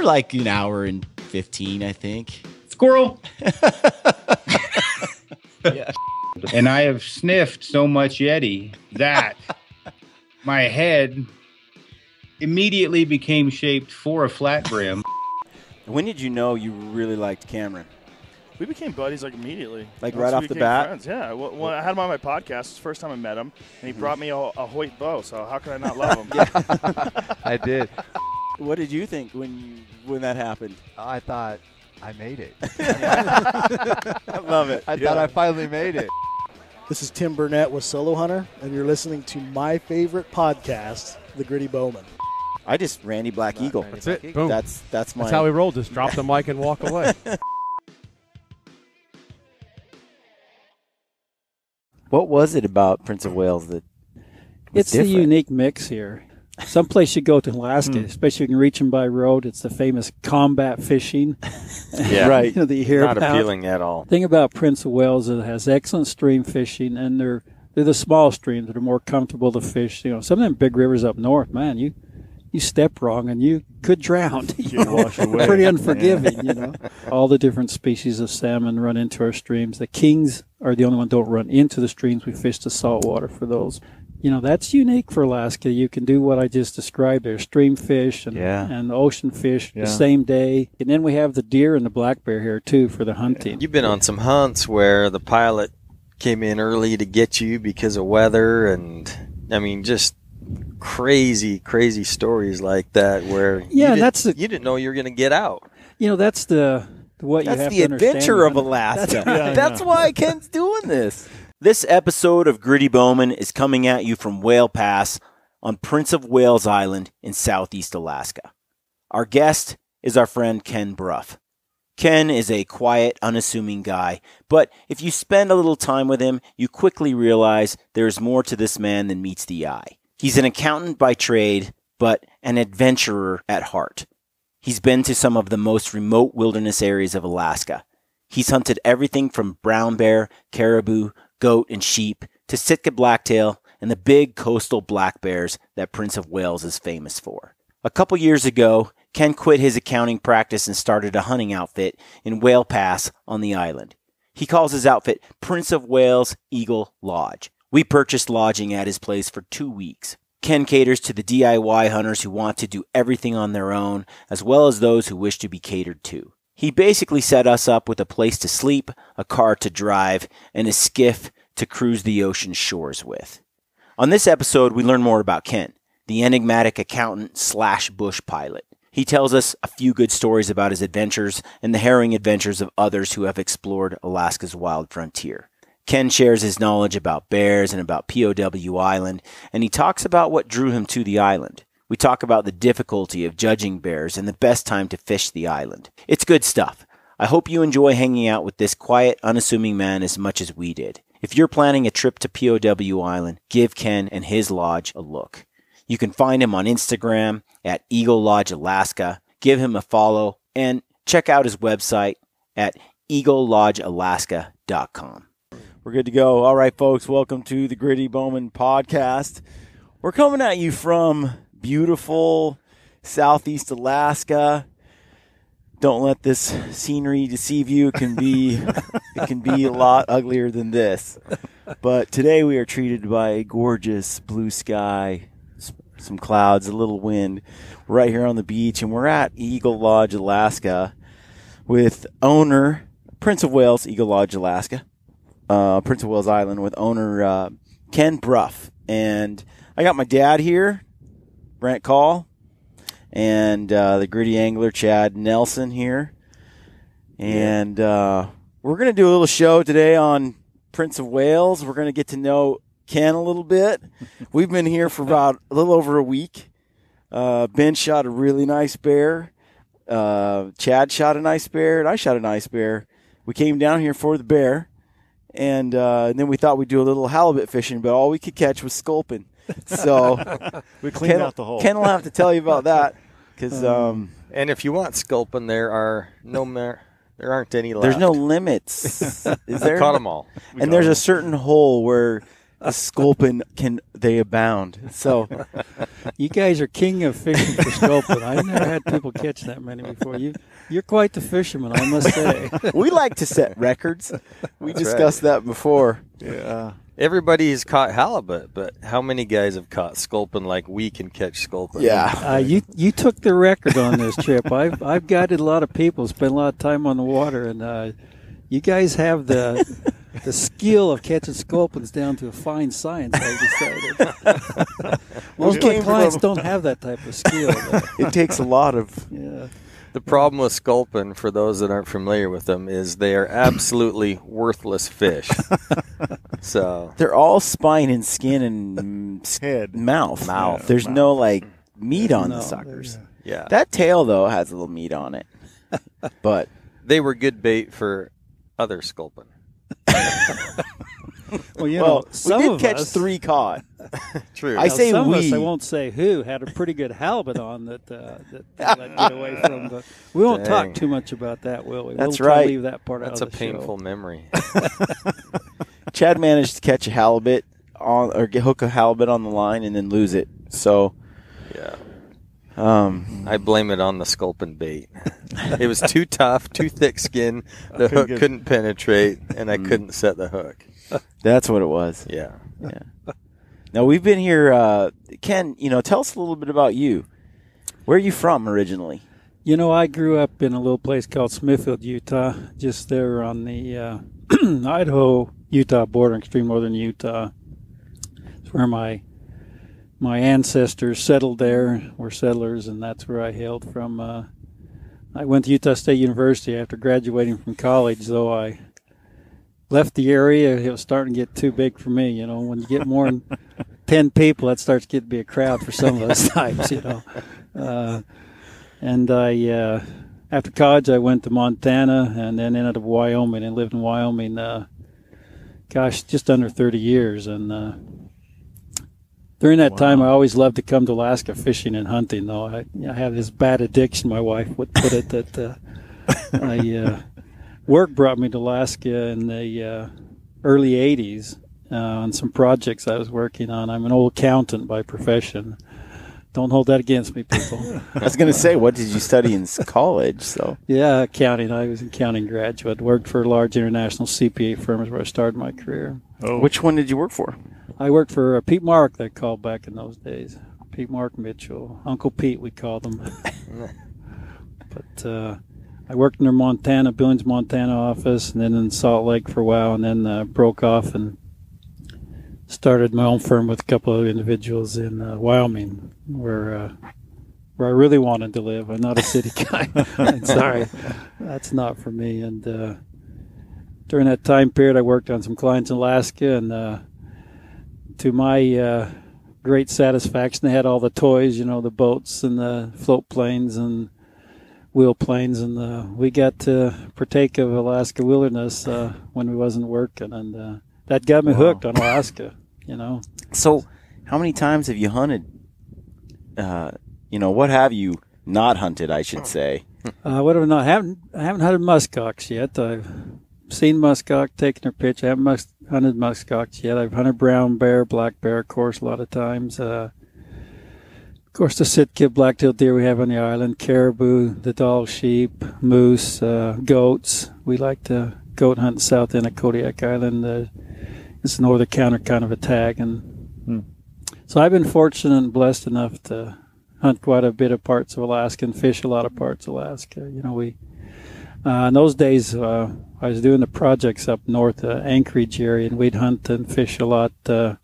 for like an hour and 15, I think. Squirrel. Yeah. And I have sniffed so much Yeti that my head immediately became shaped for a flat brim. When did you know you really liked Cameron? We became buddies like immediately. Like Once right we off the became bat? Friends. Yeah. Well, I had him on my podcast. It's the first time I met him, and he brought me a Hoyt bow. So how could I not love him? I did. What did you think when that happened? I thought I made it. I love it. I thought I finally made it. This is Tim Burnett with Solo Hunter, and you're listening to my favorite podcast, The Gritty Bowmen. I just Randy Black Eagle. That's it. Boom. That's my. That's how we roll. Just drop the mic and walk away. What was it about Prince of Wales that was It's different? the unique mix here. Someplace you go to Alaska, especially you can reach them by road. It's the famous combat fishing. Yeah, right. That you hear Not about. appealing at all. The thing about Prince of Wales is it has excellent stream fishing, and they're the small streams that are more comfortable to fish. You know, some of them big rivers up north, man, you step wrong and you could drown. You know? Wash away. Pretty unforgiving, you know. All the different species of salmon run into our streams. The kings are the only one that don't run into the streams. We fish the saltwater for those. You know, that's unique for Alaska. You can do what I just described there, stream fish and ocean fish the same day. And then we have the deer and the black bear here, too, for the hunting. You've been on some hunts where the pilot came in early to get you because of weather, and, I mean, just crazy stories like that where you didn't know you were going to get out. You know, that's what you have to understand. That's the adventure of Alaska. That's why Ken's doing this. This episode of Gritty Bowmen is coming at you from Whale Pass on Prince of Wales Island in southeast Alaska. Our guest is our friend Ken Brough. Ken is a quiet, unassuming guy, but if you spend a little time with him, you quickly realize there's more to this man than meets the eye. He's an accountant by trade, but an adventurer at heart. He's been to some of the most remote wilderness areas of Alaska. He's hunted everything from brown bear, caribou, goat, and sheep to Sitka blacktail and the big coastal black bears that Prince of Wales is famous for. A couple years ago, Ken quit his accounting practice and started a hunting outfit in Whale Pass on the island. He calls his outfit Prince of Wales Eagle Lodge. We purchased lodging at his place for 2 weeks. Ken caters to the DIY hunters who want to do everything on their own, as well as those who wish to be catered to. He basically set us up with a place to sleep, a car to drive, and a skiff to cruise the ocean shores with. On this episode, we learn more about Ken, the enigmatic accountant / bush pilot. He tells us a few good stories about his adventures and the harrowing adventures of others who have explored Alaska's wild frontier. Ken shares his knowledge about bears and about POW Island, and he talks about what drew him to the island. We talk about the difficulty of judging bears and the best time to fish the island. It's good stuff. I hope you enjoy hanging out with this quiet, unassuming man as much as we did. If you're planning a trip to POW Island, give Ken and his lodge a look. You can find him on Instagram at Eagle Lodge Alaska. Give him a follow and check out his website at eaglelodgealaska.com. We're good to go. All right, folks, welcome to the Gritty Bowmen podcast. We're coming at you from beautiful southeast Alaska. Don't let this scenery deceive you. It can be a lot uglier than this. But today we are treated by a gorgeous blue sky, some clouds, a little wind. We're right here on the beach, and we're at Eagle Lodge, Alaska, with owner Prince of Wales, Eagle Lodge, Alaska, Prince of Wales Island, with owner Ken Brough. And I got my dad here, Brent Call, and the gritty angler Chad Nelson here. And we're going to do a little show today on Prince of Wales. We're going to get to know Ken a little bit. We've been here for about a little over a week. Ben shot a really nice bear. Chad shot a nice bear, and I shot a nice bear. We came down here for the bear, and then we thought we'd do a little halibut fishing, but all we could catch was sculpin. So we cleaned out the hole. Ken will have to tell you about that. And if you want sculpin, there aren't any left. There's no limits. Is there? We caught them all. And there's a certain hole where the sculpin they abound. So You guys are king of fishing for sculpin. I've never had people catch that many before. You're quite the fisherman, I must say. We like to set records. We discussed that before. Yeah. Everybody's caught halibut, but how many guys have caught sculpin like we can catch sculpin? Yeah. You took the record on this trip. I've guided a lot of people, spent a lot of time on the water, and you guys have the skill of catching sculpins down to a fine science, I've decided. Most of my clients don't have that type of skill. It takes a lot of... Yeah. The problem with sculpin, for those that aren't familiar with them, is they are absolutely worthless fish. So they're all spine and skin and head, mouth. Yeah. There's no like meat on the suckers. Yeah. That tail though has a little meat on it. But they were good bait for other sculpin. Well, you know, we did catch 3 caught. True. I say some we. of us, I won't say who, had a pretty good halibut on that let get away from. But we won't talk too much about that, will we? That's we'll try right. to leave that part That's out a of the painful show. memory. Chad managed to catch a halibut hook a halibut on the line and then lose it. So, yeah. I blame it on the sculpin bait. It was too tough, too thick skin. The hook couldn't penetrate, and I couldn't set the hook. That's what it was. Yeah. Now, we've been here. Ken, tell us a little bit about you. Where are you from originally? You know, I grew up in a little place called Smithfield, Utah, just there on the Idaho-Utah border, extreme northern Utah. It's where my ancestors settled there, were settlers, and that's where I hailed from. I went to Utah State University after graduating from college, though I left the area. It was starting to get too big for me. When you get more than 10 people, that starts to get to be a crowd for some of us types, And I, after college, I went to Montana and then ended up Wyoming and lived in Wyoming, just under 30 years. And during that time, I always loved to come to Alaska fishing and hunting, though. I have this bad addiction, my wife would put it, that work brought me to Alaska in the early 80s on some projects I was working on. I'm an old accountant by profession. Don't hold that against me, people. I was going to say, what did you study in college? So yeah, accounting. I was an accounting graduate. Worked for large international CPA firms where I started my career. Oh. Which one did you work for? I worked for Pete Mark, they called back in those days. Pete Mark Mitchell. Uncle Pete, we called him. But I worked in their Billings, Montana office, and then in Salt Lake for a while, and then broke off and started my own firm with a couple of individuals in Wyoming, where I really wanted to live. I'm not a city guy. I'm sorry, that's not for me. And during that time period, I worked on some clients in Alaska, and to my great satisfaction, they had all the toys, the boats and the float planes and wheel planes, and we got to partake of Alaska wilderness when we wasn't working, and that got me hooked on Alaska. So, how many times have you hunted? What have you not hunted? I should say. What have I not? I haven't hunted muskox yet. I've seen muskox, taken their pitch. I haven't hunted muskox yet. I've hunted brown bear, black bear, of course, a lot of times. Of course, the sit-kit black-tailed deer we have on the island, caribou, the Dall sheep, moose, goats. We like to goat hunt south end of Kodiak Island. It's an over-the-counter kind of a tag. And so I've been fortunate and blessed enough to hunt quite a bit of parts of Alaska and fish a lot of parts of Alaska. In those days, I was doing the projects up north, Anchorage area, and we'd hunt and fish a lot, the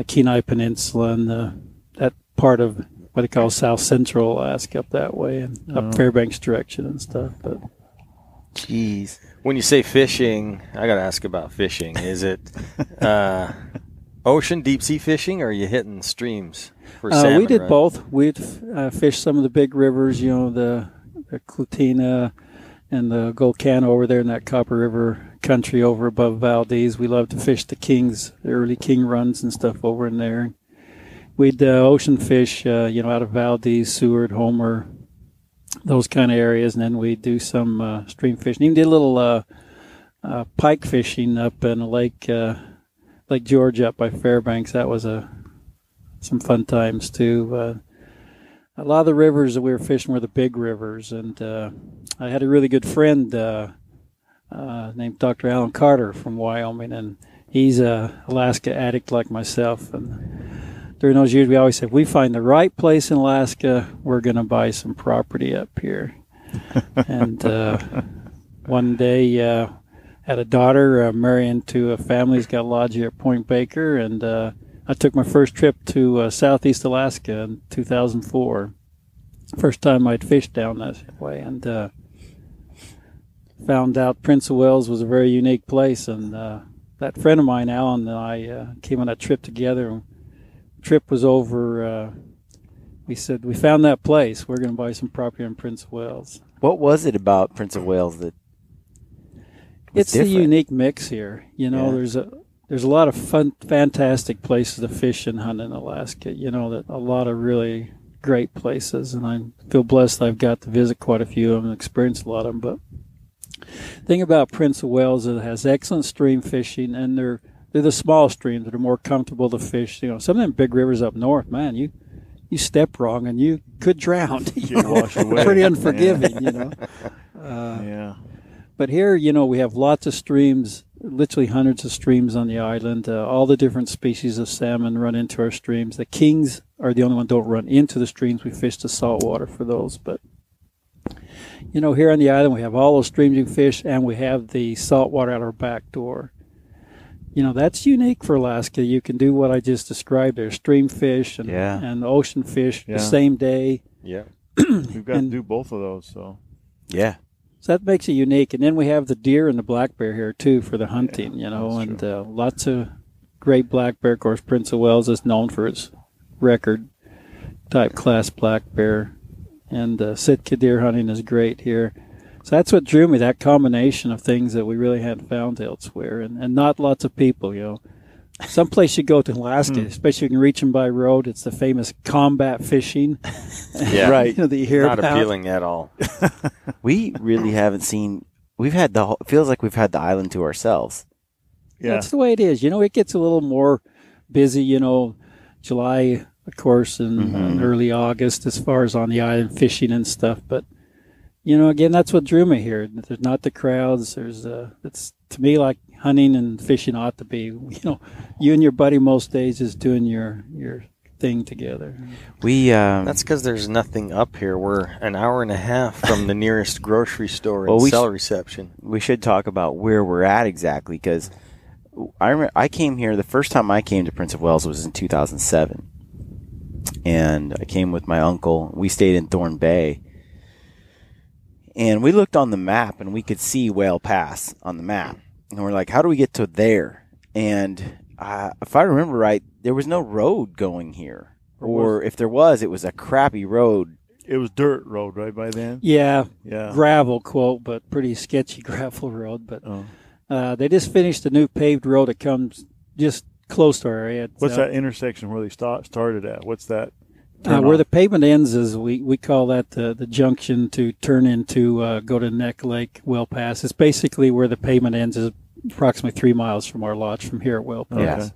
Kenai Peninsula and that part of what they call South Central Alaska up that way and up Fairbanks direction and stuff. But jeez. When you say fishing, I got to ask about fishing. Is it ocean, deep sea fishing, or are you hitting streams for salmon? We did both. We'd fished some of the big rivers, the Clutina and the Golcano over there in that Copper River country over above Valdez. We love to fish the early king runs and stuff over in there. We'd ocean fish, out of Valdez, Seward, Homer, those kind of areas, and then we do some stream fishing. Even did a little pike fishing up in Lake George up by Fairbanks. That was a some fun times too. A lot of the rivers that we were fishing were the big rivers, and I had a really good friend named Dr. Alan Carter from Wyoming, and he's a Alaska addict like myself. And during those years, we always said, if we find the right place in Alaska, we're going to buy some property up here. And one day, had a daughter marry into a family who's got a lodge here at Point Baker, and I took my first trip to Southeast Alaska in 2004. First time I'd fished down that way, and found out Prince of Wales was a very unique place. And that friend of mine, Alan, and I came on that trip together. The trip was over. We said, we found that place. We're going to buy some property in Prince of Wales. What was it about Prince of Wales that it's different? The unique mix here. You know, there's a lot of fun, fantastic places to fish and hunt in Alaska. You know, that a lot of really great places, and I feel blessed I've got to visit quite a few of them and experience a lot of them. But the thing about Prince of Wales is it has excellent stream fishing, and they're the small streams that are more comfortable to fish. You know, some of them big rivers up north, man, you step wrong and you could drown. You know? Wash away. Pretty unforgiving, you know. Yeah. But here, you know, we have lots of streams, literally hundreds of streams on the island. All the different species of salmon run into our streams. The kings are the only one that don't run into the streams. We fish the salt water for those. But, you know, here on the island, we have all those streams you can fish, and we have the salt water at our back door. You know, that's unique for Alaska. You can do what I just described there, stream fish and ocean fish the same day. Yeah. We've got to do both of those. So yeah. So that makes it unique. And then we have the deer and the black bear here, too, for the hunting, you know, and lots of great black bear. Of course, Prince of Wales is known for its record-type class black bear. And Sitka deer hunting is great here. So that's what drew me, that combination of things that we really hadn't found elsewhere. And not lots of people, you know. Someplace you go to Alaska, especially if you can reach them by road, it's the famous combat fishing. Yeah, right. You know, that you hear not about. appealing at all. We really haven't seen. We've had feels like we've had the island to ourselves. Yeah. That's the way it is. You know, it gets a little more busy, you know, July, of course, and early August as far as on the island fishing and stuff. But, you know, again, that's what drew me here. There's not the crowds. It's to me like hunting and fishing ought to be. You know, you and your buddy most days is doing your thing together. That's because there's nothing up here. We're an hour and a half from the nearest grocery store and cell reception. We should talk about where we're at exactly, because I came here, the first time I came to Prince of Wales was in 2007. And I came with my uncle. We stayed in Thorn Bay. And we looked on the map, and we could see Whale Pass on the map. And we're like, how do we get to there? And if I remember right, there was no road going here. Or if there was, it was a crappy road. It was dirt road, right, by then? Yeah. Gravel, quote, but pretty sketchy gravel road. But they just finished a new paved road that comes just close to our area. What's that intersection where they started at? What's that? Where the pavement ends is we call that the junction to turn into go to Neck Lake Whale Pass. It's basically where the pavement ends is approximately 3 miles from our lodge from here at Whale Pass. Yes.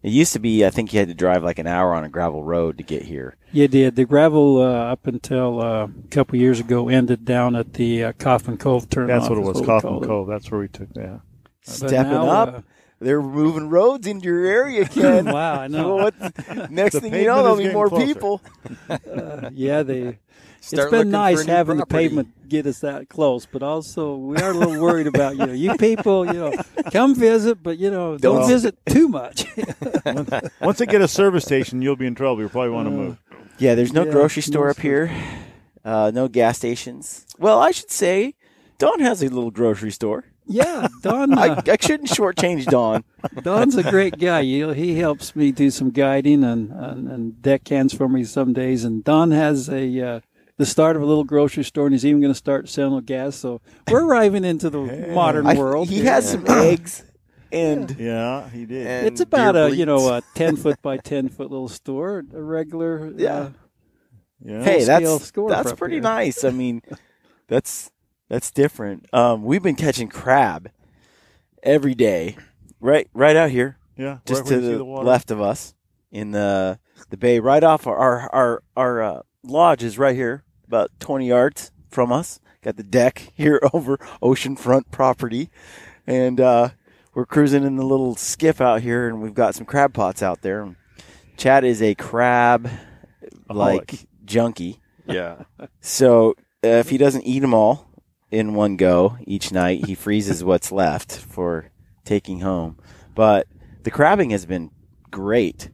It used to be, I think you had to drive like an hour on a gravel road to get here. You did. The gravel up until a couple years ago ended down at the Kaufman Cove turnoff. That's what it was, Kaufman Cove. That's where we took that. Stepping up. They're moving roads into your area, Ken. Wow, I know. Next thing you know, there'll be more closer. People. It's been nice having the pavement get us that close, but also we are a little worried about, you people, come visit, but, don't visit too much. Once they get a service station, you'll be in trouble. You'll probably want to move. Yeah, there's no grocery store up here, no gas stations. Well, I should say Don has a little grocery store. Yeah, Don. I shouldn't shortchange Don. Don's a great guy. He helps me do some guiding and deck hands for me some days. And Don has the start of a little grocery store, and he's even going to start selling gas. So we're arriving into the modern world. He has some eggs. And yeah, he did. It's about a 10-foot by 10-foot little store, a regular. Hey, that's pretty nice. I mean, that's different. We've been catching crab every day, right out here. Yeah, just to the left of us in the the bay right off our lodge is right here, about 20 yards from us. Got the deck here over oceanfront property, and we're cruising in the little skiff out here, and we've got some crab pots out there. Chad is a crab junkie. Yeah. So if he doesn't eat them all in one go each night, he freezes what's left for taking home. But the crabbing has been great.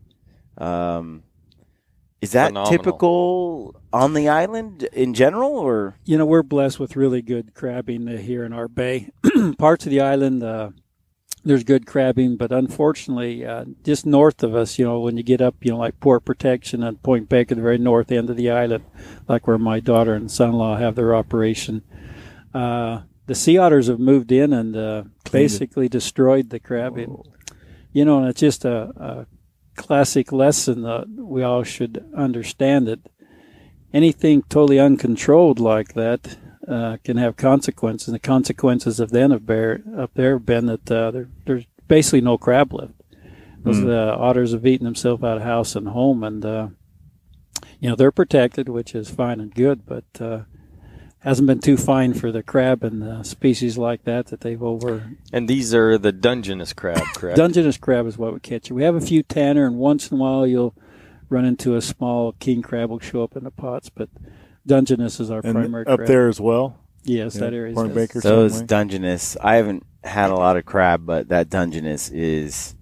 Is that Phenomenal. typical on the island in general, or? We're blessed with really good crabbing here in our bay. Parts of the island, there's good crabbing, but unfortunately, just north of us, when you get up, like Port Protection and Point Baker, the very north end of the island, like where my daughter and son-in-law have their operation, the sea otters have moved in and basically destroyed the crabbing. Whoa. And it's just a classic lesson that we all should understand that anything totally uncontrolled like that can have consequences. And the consequences of then up there have been that there's basically no crab left. Those otters have eaten themselves out of house and home, and they're protected, which is fine and good, but hasn't been too fine for the crab and species like that they've over. And these are the Dungeness crab, correct? Dungeness crab is what we catch. We have a few tanner, and once in a while you'll run into a small king crab will show up in the pots, but Dungeness is our primary up crab. there as well? Yes, that area. Point Baker. Those Dungeness. I haven't had a lot of crab, but that Dungeness is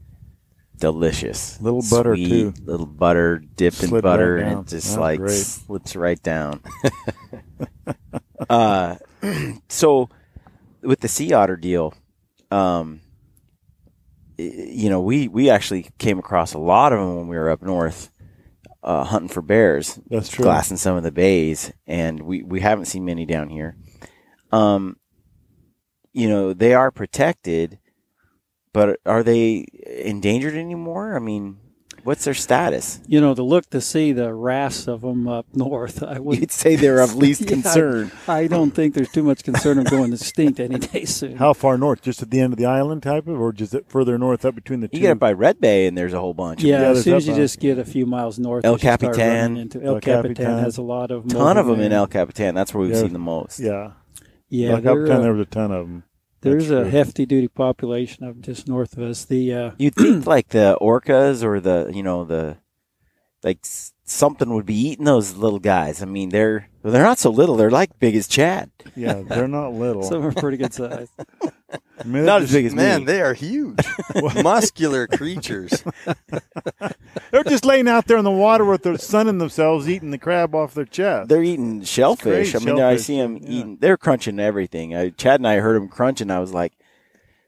delicious. Little butter, Sweet, too. Little butter dipped in Slip butter, right down. and it just That's great. slips right down. So with the sea otter deal, we actually came across a lot of them when we were up north hunting for bears. That's true. Glassing some of the bays, and we haven't seen many down here. They are protected, but are they endangered anymore? I mean, what's their status? To see the wrasse of them up north, I would. You'd say they're of least concern. I don't think there's too much concern of going extinct any day soon. How far north? Just at the end of the island type of, or just further north up between the two? You get up by Red Bay, and there's a whole bunch. Yeah, of as soon as you just get a few miles north, El you start Capitan. running into El Capitan has a lot of them. Ton of them in El Capitan. That's where we've seen the most. Yeah. Yeah, El Capitan, there was a ton of them. There's a hefty duty population of them just north of us. You'd think like the orcas or something would be eating those little guys. I mean, they're not so little. They're like big as Chad. Yeah, they're not little. Some are pretty good size. I mean, not as big as man, me. They are huge, muscular creatures. They're just laying out there in the water with their sunning themselves, eating the crab off their chest. They're eating shellfish. I mean, I see them eating. They're crunching everything. Chad and I heard them crunching. I was like,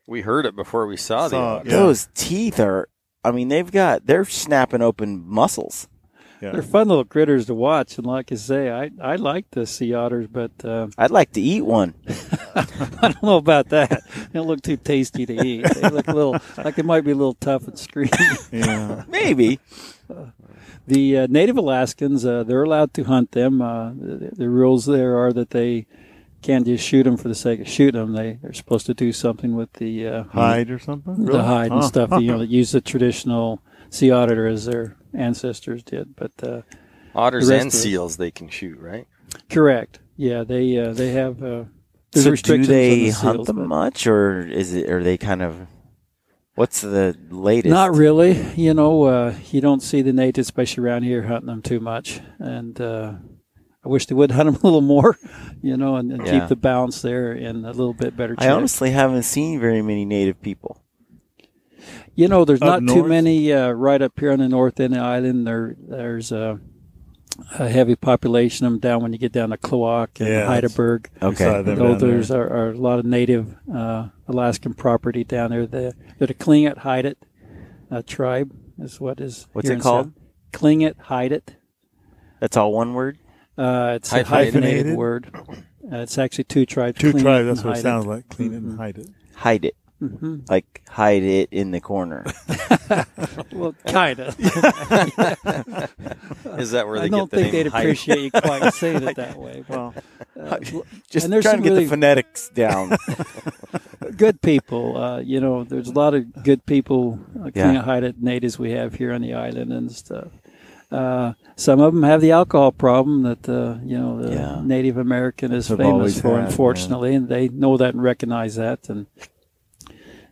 we heard it before we saw the otter. Those teeth are. I mean, they're snapping open muscles. Yeah. They're fun little critters to watch, and like I say, I like the sea otters, but I'd like to eat one. I don't know about that. They don't look too tasty to eat. They look a little like they might be a little tough and stringy. Yeah, maybe. The native Alaskans, they're allowed to hunt them. The rules there are that they can't just shoot them for the sake of shooting them. They're supposed to do something with the hide or something. The hide and stuff. That use the traditional sea otter as their ancestors did. But otters and seals they can shoot, right? Correct. Yeah, they have. There's so restrictions do they on the hunt seals, them much, or are they kind of? What's the latest? Not really. You don't see the natives, especially around here, hunting them too much. And I wish they would hunt them a little more, and keep the balance there in a little bit better check. I honestly haven't seen very many native people. There's Up not north? too many right up here on the north end of the island. There's a heavy population of them down when you get down to Kloak and Heidelberg. Okay. There's are a lot of native Alaskan property down there. They're the Tlingit Haidet tribe is what is. What's it called? Tlingit Haidet. That's all one word? It's a hyphenated word. It's actually two tribes. Two Tlingit tribes, that's and what it Haidet. sounds like. Clean it and hide it. Hide it. Mm-hmm. Like hide it in the corner. Well, kind of. Is that where they I don't get the think name they'd appreciate you quite saying it that way. But, Just and there's trying to some get really the phonetics down. good people. There's a lot of good people, Tlingit Haidet natives we have here on the island and stuff. Some of them have the alcohol problem that the Native American is famous for, unfortunately, and they know that and recognize that,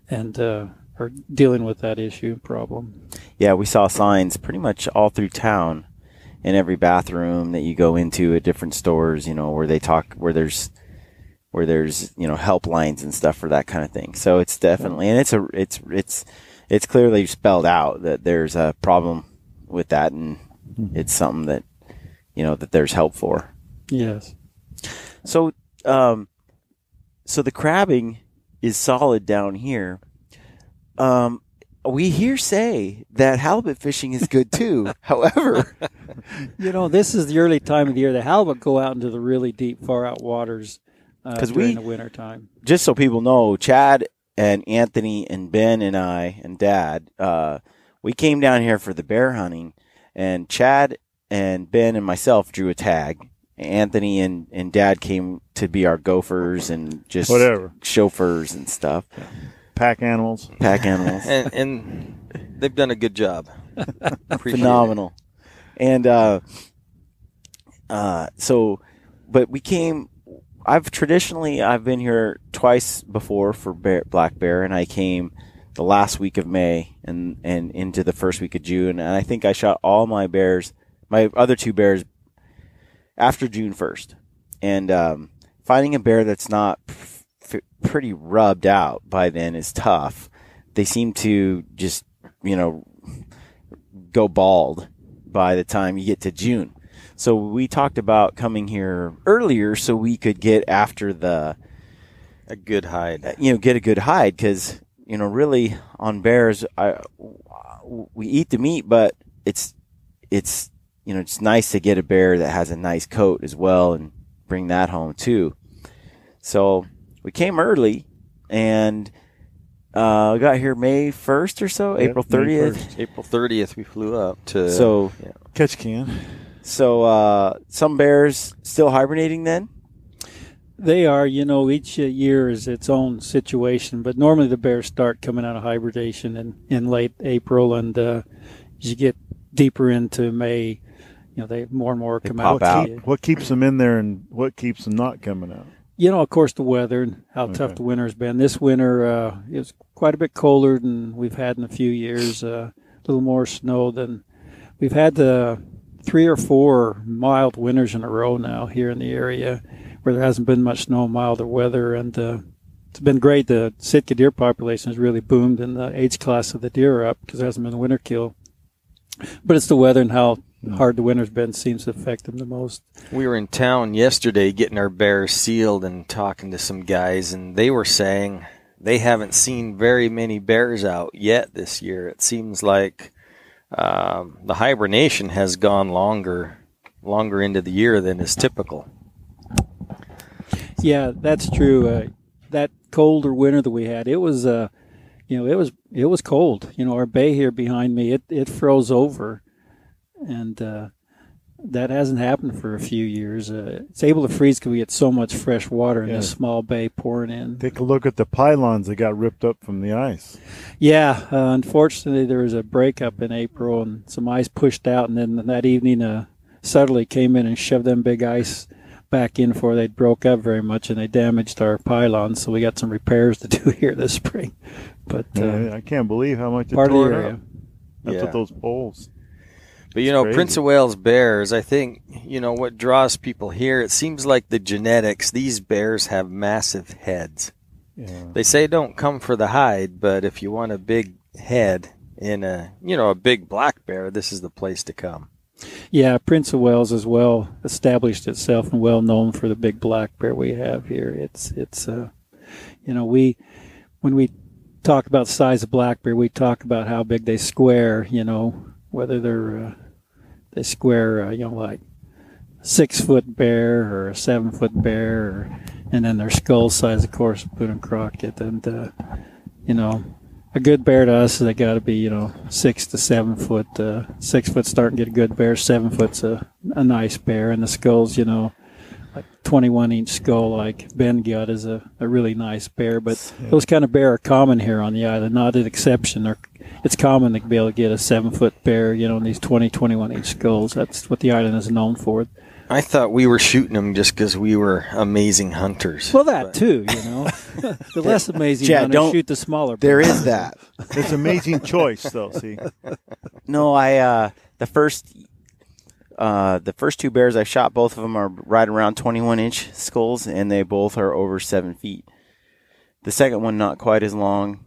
and are dealing with that issue problem. Yeah, we saw signs pretty much all through town, in every bathroom that you go into at different stores, where they talk, where there's helplines and stuff for that kind of thing. So it's definitely, and it's clearly spelled out that there's a problem with that, and it's something that that there's help for. Yes. So so the crabbing is solid down here. We hear say that halibut fishing is good too. However, this is the early time of the year. The halibut go out into the really deep, far out waters during the winter time. Just so people know, Chad and Anthony and Ben and I and Dad, we came down here for the bear hunting, and Chad and Ben and myself drew a tag. Anthony and Dad came to be our gophers and just whatever chauffeurs and stuff. Pack animals. And they've done a good job. Phenomenal. And but we came. I've been here twice before for black bear, and I came the last week of May and into the first week of June, and I think I shot all my other two bears after June 1st. And finding a bear that's not pretty rubbed out by then is tough. They seem to just, go bald by the time you get to June. So we talked about coming here earlier so we could get after a good hide. Get a good hide, because really on bears, we eat the meat, but it's nice to get a bear that has a nice coat as well and bring that home too. So we came early and got here May 1st or so, yep, April 30th. April 30th we flew up to catch Ken. So some bears still hibernating then? They are. Each year is its own situation, but normally the bears start coming out of hibernation in late April, and as you get deeper into May, they more and more come out. What keeps them in there, and what keeps them not coming out? Of course, the weather and how tough the winter has been. This winter it was quite a bit colder than we've had in a few years. A little more snow than we've had. 3 or 4 mild winters in a row now here in the area, where there hasn't been much snow, milder weather, and it's been great. The Sitka deer population has really boomed, and the age class of the deer are up because there hasn't been a winter kill. But it's the weather and how hard the winter's been seems to affect them the most. We were in town yesterday getting our bears sealed and talking to some guys, and they were saying they haven't seen very many bears out yet this year. It seems like the hibernation has gone longer into the year than is typical. Yeah, that's true. That colder winter that we had, it was it was cold. Our bay here behind me, it froze over, and that hasn't happened for a few years. It's able to freeze because we get so much fresh water in this small bay pouring in. Take a look at the pylons that got ripped up from the ice. Yeah, unfortunately there was a breakup in April, and some ice pushed out, and then that evening suddenly came in and shoved them big ice back in before they broke up very much, and they damaged our pylons, so we got some repairs to do here this spring. But I can't believe how much it part tore of the area. up. That's what those poles. But, Prince of Wales bears, I think, what draws people here, it seems like the genetics, these bears have massive heads. Yeah. They say don't come for the hide, but if you want a big head in a big black bear, this is the place to come. Yeah, Prince of Wales as well established itself and well known for the big black bear we have here. It's when we talk about the size of black bear, we talk about how big they square, whether they square, like 6-foot bear or a 7-foot bear, and then their skull size, of course, Boone and Crockett. And, a good bear to us, they got to be, 6 to 7 foot. 6 foot starting to get a good bear. 7 foot's a nice bear. And the skull's, like 21-inch skull like Ben got is a really nice bear. But those kind of bear are common here on the island, not an exception. it's common to be able to get a 7-foot bear, in these 20, 21-inch skulls. That's what the island is known for. I thought we were shooting them just because we were amazing hunters. Well, that too, The less amazing Chad, hunters shoot the smaller bears. There is that. It's amazing choice, though. See, No, the first 2 bears I shot, both of them are right around 21-inch skulls, and they both are over 7 feet. The second one not quite as long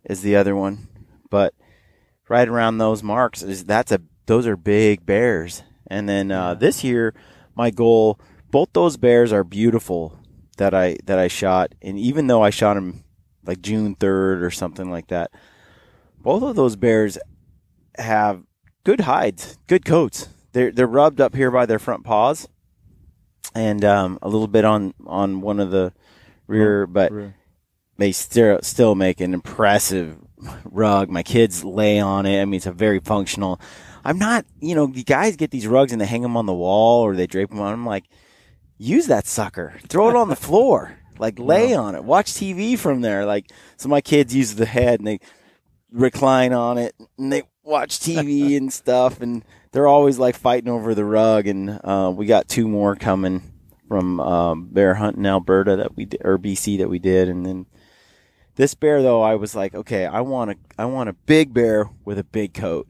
as the other one, but right around those marks those are big bears. And then this year, my goal, both those bears are beautiful that I shot, and even though I shot them like June 3rd or something like that, both of those bears have good hides, good coats. They're rubbed up here by their front paws, and a little bit on one of the rear, but they still make an impressive rug. My kids lay on it. I mean, it's a very functional. I'm not, the guys get these rugs and they hang them on the wall or they drape them on. I'm like, use that sucker. Throw it on the floor. Like, lay on it. Watch TV from there. Like, so my kids use the head and they recline on it and they watch TV and stuff. And they're always like fighting over the rug. And we got 2 more coming from bear hunt in Alberta or BC that we did. And then this bear, though, I was like, okay, I want a big bear with a big coat.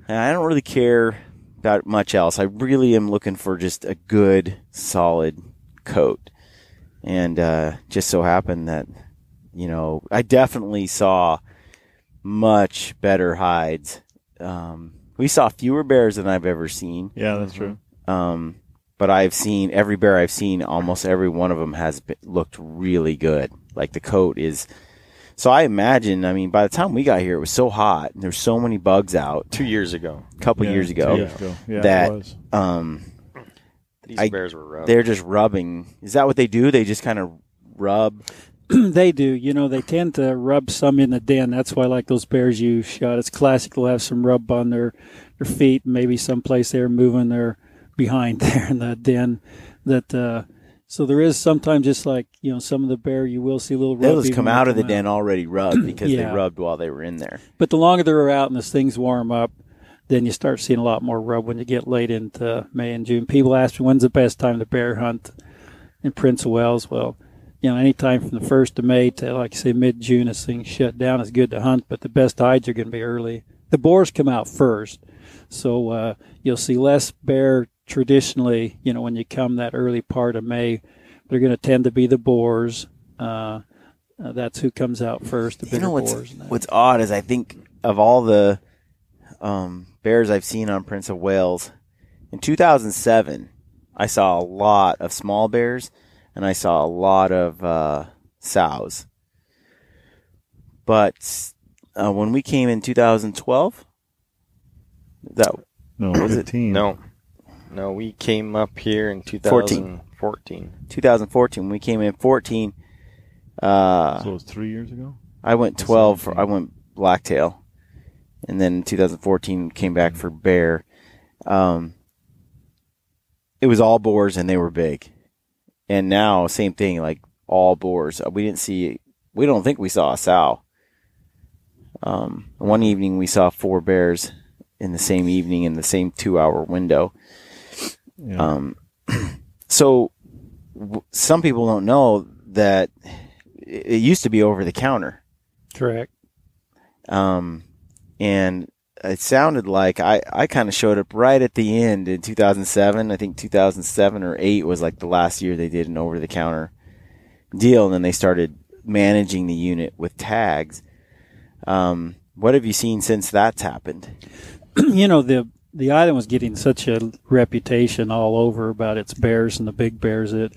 And I don't really care about much else. I really am looking for just a good, solid coat. And just so happened that, I definitely saw much better hides. We saw fewer bears than I've ever seen. Yeah, that's true. But I've seen every bear I've seen, almost every one of them has looked really good. Like the coat is. So I imagine, by the time we got here, it was so hot. And there's so many bugs out. 2 years ago. A couple years ago. 2 years ago. Yeah, that, it was. These bears were rubbing. They're just rubbing. Is that what they do? They just kind of rub? They do. They tend to rub some in the den. That's why, like those bears you shot, it's classic. They'll have some rub on their feet, maybe someplace they're moving their behind there in the den. So there is sometimes just like, some of the bear, you will see a little rub. They'll just come out of the den already rubbed because they rubbed while they were in there. But the longer they're out and as things warm up, then you start seeing a lot more rub when you get late into May and June. People ask me, when's the best time to bear hunt in Prince of Wales? Well, anytime from the 1st of May to, like you say, mid-June as things shut down is good to hunt, but the best hides are going to be early. The boars come out first, so you'll see less bear traditionally, when you come that early part of May. They're going to tend to be the boars. That's who comes out first, the bigger boars. What's odd is I think of all the bears I've seen on Prince of Wales, in 2007, I saw a lot of small bears, and I saw a lot of sows. But when we came in 2012, No, 15. No, we came up here in 2014. 2014. When we came in 14. So it was 3 years ago? I went 12. I went blacktail. And then in 2014 came back for bear. It was all boars and they were big. And now, same thing, like all boars. We don't think we saw a sow. One evening we saw 4 bears in the same evening in the same 2-hour window. Yeah. So some people don't know that it used to be over the counter. Correct. And it sounded like I kind of showed up right at the end in 2007. I think 2007 or 8 was like the last year they did an over the counter deal. And then they started managing the unit with tags. What have you seen since that's happened? The island was getting such a reputation all over about its bears and the big bears that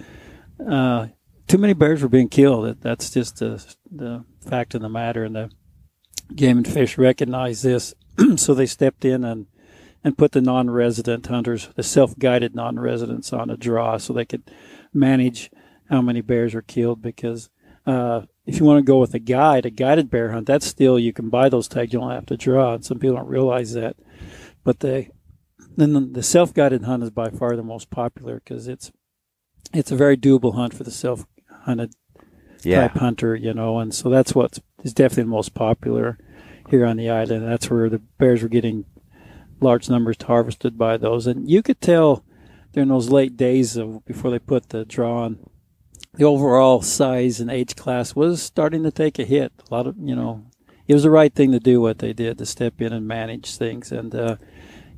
too many bears were being killed. That's just the fact of the matter, and the Game and Fish recognized this, so they stepped in and put the non-resident hunters, the self-guided non-residents, on a draw so they could manage how many bears are killed. Because if you want to go with a guided bear hunt, that's still, you can buy those tags, you don't have to draw, and some people don't realize that. But then the self-guided hunt is by far the most popular because it's a very doable hunt for the self-hunted type hunter, and so that's what is definitely the most popular. here on the island. That's where the bears were getting large numbers harvested by those. And you could tell during those late days before they put the draw on, the overall size and age class was starting to take a hit. A lot of, it was the right thing to do what they did, to step in and manage things. And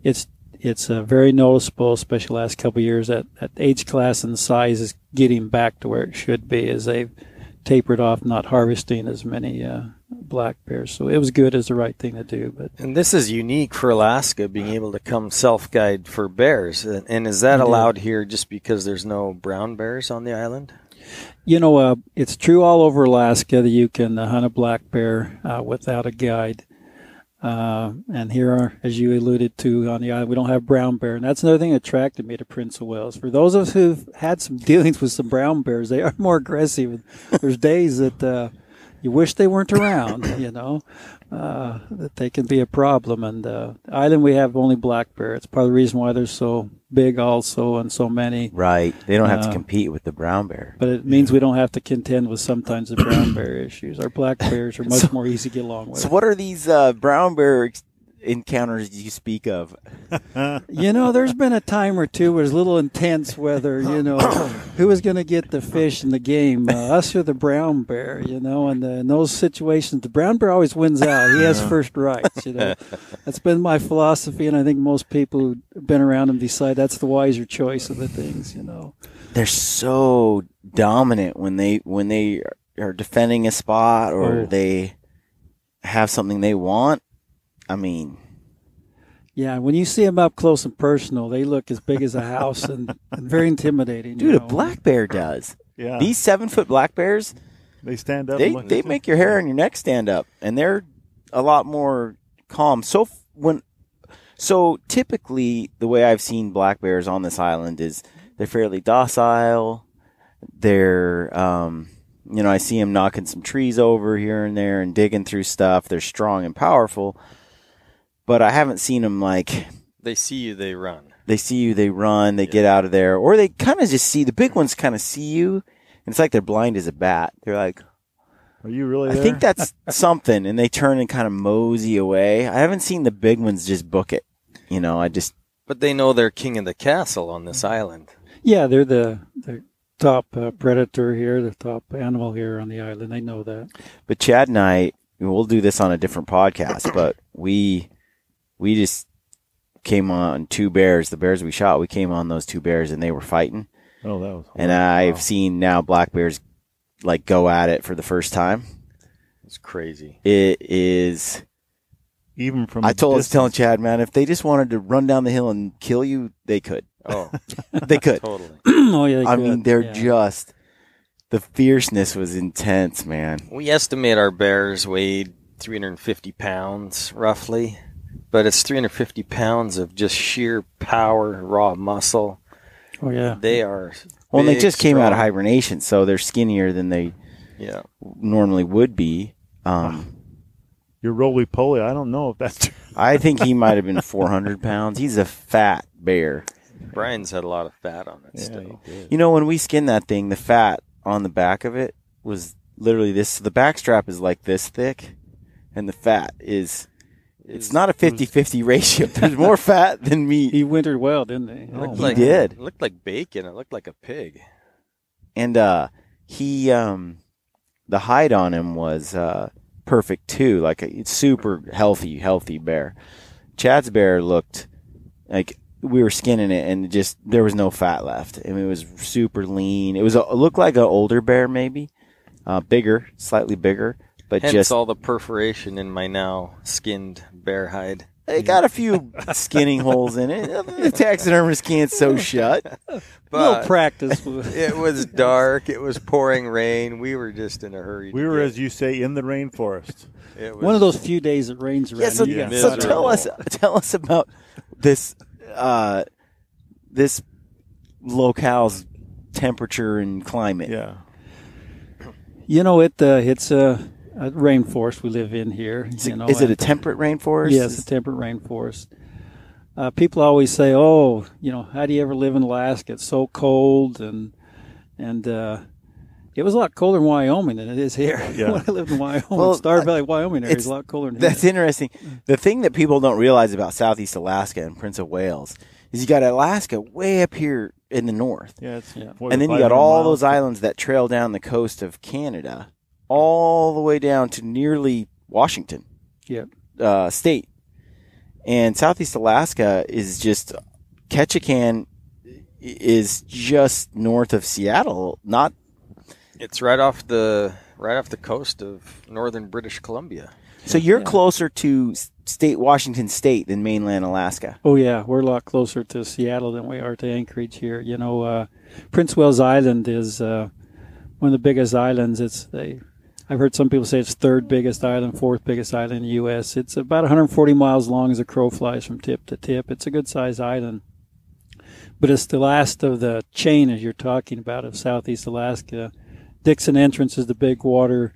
it's very noticeable, especially the last couple of years, that age class and size is getting back to where it should be as they've tapered off, not harvesting as many black bears. So it was good, as the right thing to do. And this is unique for Alaska, being able to come self-guide for bears. And is that allowed here just because there's no brown bears on the island? It's true all over Alaska that you can hunt a black bear without a guide. And here, as you alluded to, on the island, we don't have brown bear. And that's another thing that attracted me to Prince of Wales. For those of us who've had some dealings with some brown bears, they are more aggressive. There's days that you wish they weren't around, that they can be a problem. And the island, we have only black bear. It's part of the reason why they're so big also and so many. Right. They don't have to compete with the brown bear. But it means we don't have to contend with sometimes the brown bear issues. Our black bears are much more easy to get along with. So what are these brown bear encounters you speak of? There's been a time or two where it's a little intense whether, who was going to get the fish in the game, us or the brown bear, and in those situations, the brown bear always wins out. He has first rights, That's been my philosophy, and I think most people who've been around him decide that's the wiser choice of the things, They're so dominant when they are defending a spot or they have something they want. I mean, yeah, when you see them up close and personal, they look as big as a house and very intimidating. Dude, a black bear does. Yeah. These 7-foot black bears, they stand up. They make your hair on your neck stand up, and they're a lot more calm. So typically, the way I've seen black bears on this island is they're fairly docile. They're I see them knocking some trees over here and there and digging through stuff. They're strong and powerful. But I haven't seen them They see you, they run. They see you, they run, they get out of there. Or they kind of just see, the big ones kind of see you, and it's like they're blind as a bat. They're like, are you really there? I think that's something, and they turn and kind of mosey away. I haven't seen the big ones just book it. But they know they're king of the castle on this island. Yeah, they're the top predator here, the top animal here on the island. They know that. But Chad and I, we'll do this on a different podcast, but we just came on 2 bears. The bears we shot, we came on those 2 bears, and they were fighting. Oh, that was. And I've seen now black bears go at it for the first time. It's crazy. It is. Even from I was telling Chad, man, if they just wanted to run down the hill and kill you, they could. Oh, they could. Totally. Oh yeah. I mean, they're just. The fierceness was intense, man. We estimate our bears weighed 350 pounds, roughly. But it's 350 pounds of just sheer power, raw muscle. Oh, yeah. They are Well, they just came out of strong. hibernation, so they're skinnier than they normally would be. You're roly-poly. I don't know if that's true. I think he might have been 400 pounds. He's a fat bear. Brian's had a lot of fat on it still. When we skinned that thing, the fat on the back of it was literally this. The back strap is like this thick, and the fat is... It's not a 50-50 ratio. There's more fat than meat. He wintered well, didn't he? He did. It looked like bacon. It looked like a pig. And the hide on him was perfect too. Like a super healthy bear. Chad's bear looked like we were skinning it, and just there was no fat left. I mean, it was super lean. It looked like an older bear, maybe bigger, slightly bigger. But Hence just all the perforation in my now skinned bear hide. They got a few skinning holes in it. The taxidermist can't sew shut. But practice. It was dark. It was pouring rain. We were just in a hurry. We were, as you say, in the rainforest. It was one of those few days it rains around. So tell us about this this locale's temperature and climate. Yeah. It's a rainforest we live in here. Is it a temperate rainforest? Yes, a temperate rainforest. People always say, "Oh, how do you ever live in Alaska? It's so cold." And It was a lot colder in Wyoming than it is here. Yeah. When I lived in Wyoming, Star Valley, Wyoming area is a lot colder than here. That's interesting. The thing that people don't realize about Southeast Alaska and Prince of Wales is you got Alaska way up here in the north. Yeah, and then you got all those islands that trail down the coast of Canada all the way down to nearly Washington state. And Southeast Alaska is just, Ketchikan is just north of Seattle. It's right off the coast of northern British Columbia. So you're closer to Washington State than mainland Alaska. Oh yeah, we're a lot closer to Seattle than we are to Anchorage here. You know, Prince Wales Island is one of the biggest islands. I've heard some people say it's third biggest island, fourth biggest island in the U.S. It's about 140 miles long as a crow flies from tip to tip. It's a good-sized island. But it's the last of the chain, as you're talking about, of Southeast Alaska. Dixon Entrance is the big water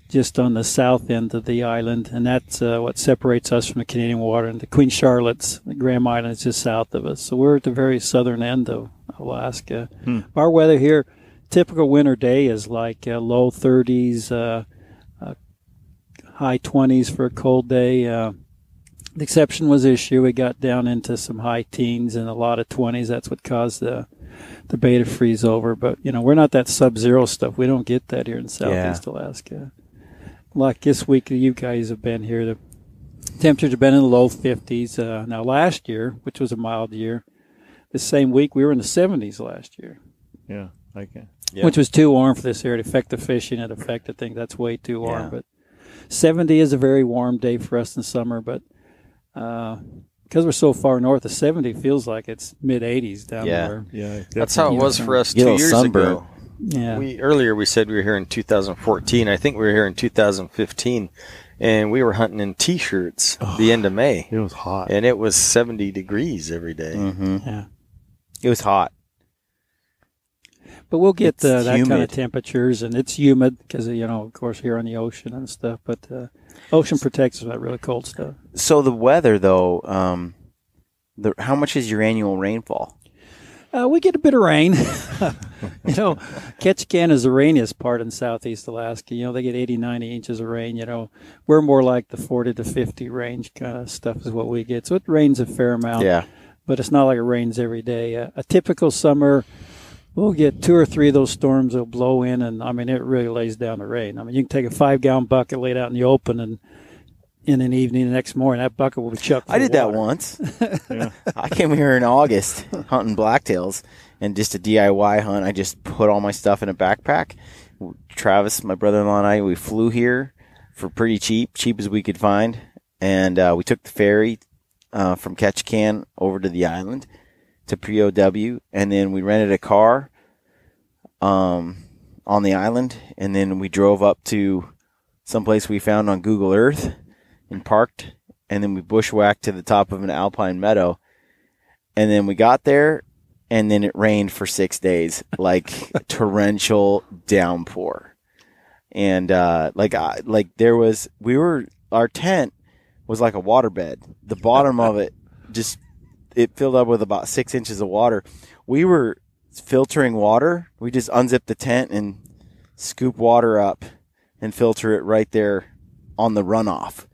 just on the south end of the island, and that's what separates us from the Canadian water. And the Queen Charlotte's, the Graham Island, is just south of us. So we're at the very southern end of Alaska. Our weather here, typical winter day is like low 30s, high 20s for a cold day. The exception was this year. We got down into some high teens and a lot of 20s. That's what caused the bay to freeze over. But, you know, we're not that sub-zero stuff. We don't get that here in Southeast Alaska. Like this week you guys have been here, the temperatures have been in the low 50s. Now last year, which was a mild year, the same week we were in the 70s last year. Yeah, okay. Yeah. Which was too warm for this area. It affected fishing. It affected things. That's way too warm. But 70 is a very warm day for us in summer. But because we're so far north, the 70 feels like it's mid-80s down there. Yeah, that's how it was for us 2 years ago. Yeah. Earlier we said we were here in 2014. I think we were here in 2015, and we were hunting in T-shirts the end of May. It was hot. And it was 70 degrees every day. Mm-hmm. Yeah. It was hot. But we'll get that kind of temperatures, and it's humid because, you know, of course, here on the ocean and stuff. But ocean protects us from that really cold stuff. So the weather, though, how much is your annual rainfall? We get a bit of rain. You know, Ketchikan is the rainiest part in Southeast Alaska. You know, they get 80, 90 inches of rain. You know, we're more like the 40 to 50 range kind of stuff is what we get. So it rains a fair amount. Yeah. But it's not like it rains every day. A typical summer, we'll get 2 or 3 of those storms that'll blow in, and, I mean, it really lays down the rain. I mean, you can take a 5-gallon bucket, lay it out in the open, and in an evening, the next morning, that bucket will be chucked full I did of water. that once. I came here in August hunting blacktails, and just a DIY hunt. I just put all my stuff in a backpack. Travis, my brother-in-law, and I, we flew here for pretty cheap as we could find, and we took the ferry from Ketchikan over to the island to POW, and then we rented a car on the island, and then we drove up to someplace we found on Google Earth and parked, and then we bushwhacked to the top of an alpine meadow, and then we got there, and then it rained for 6 days, like torrential downpour, and our tent was like a waterbed. The bottom of it it filled up with about 6 inches of water. We were filtering water. We just unzip the tent and scoop water up and filter it right there on the runoff.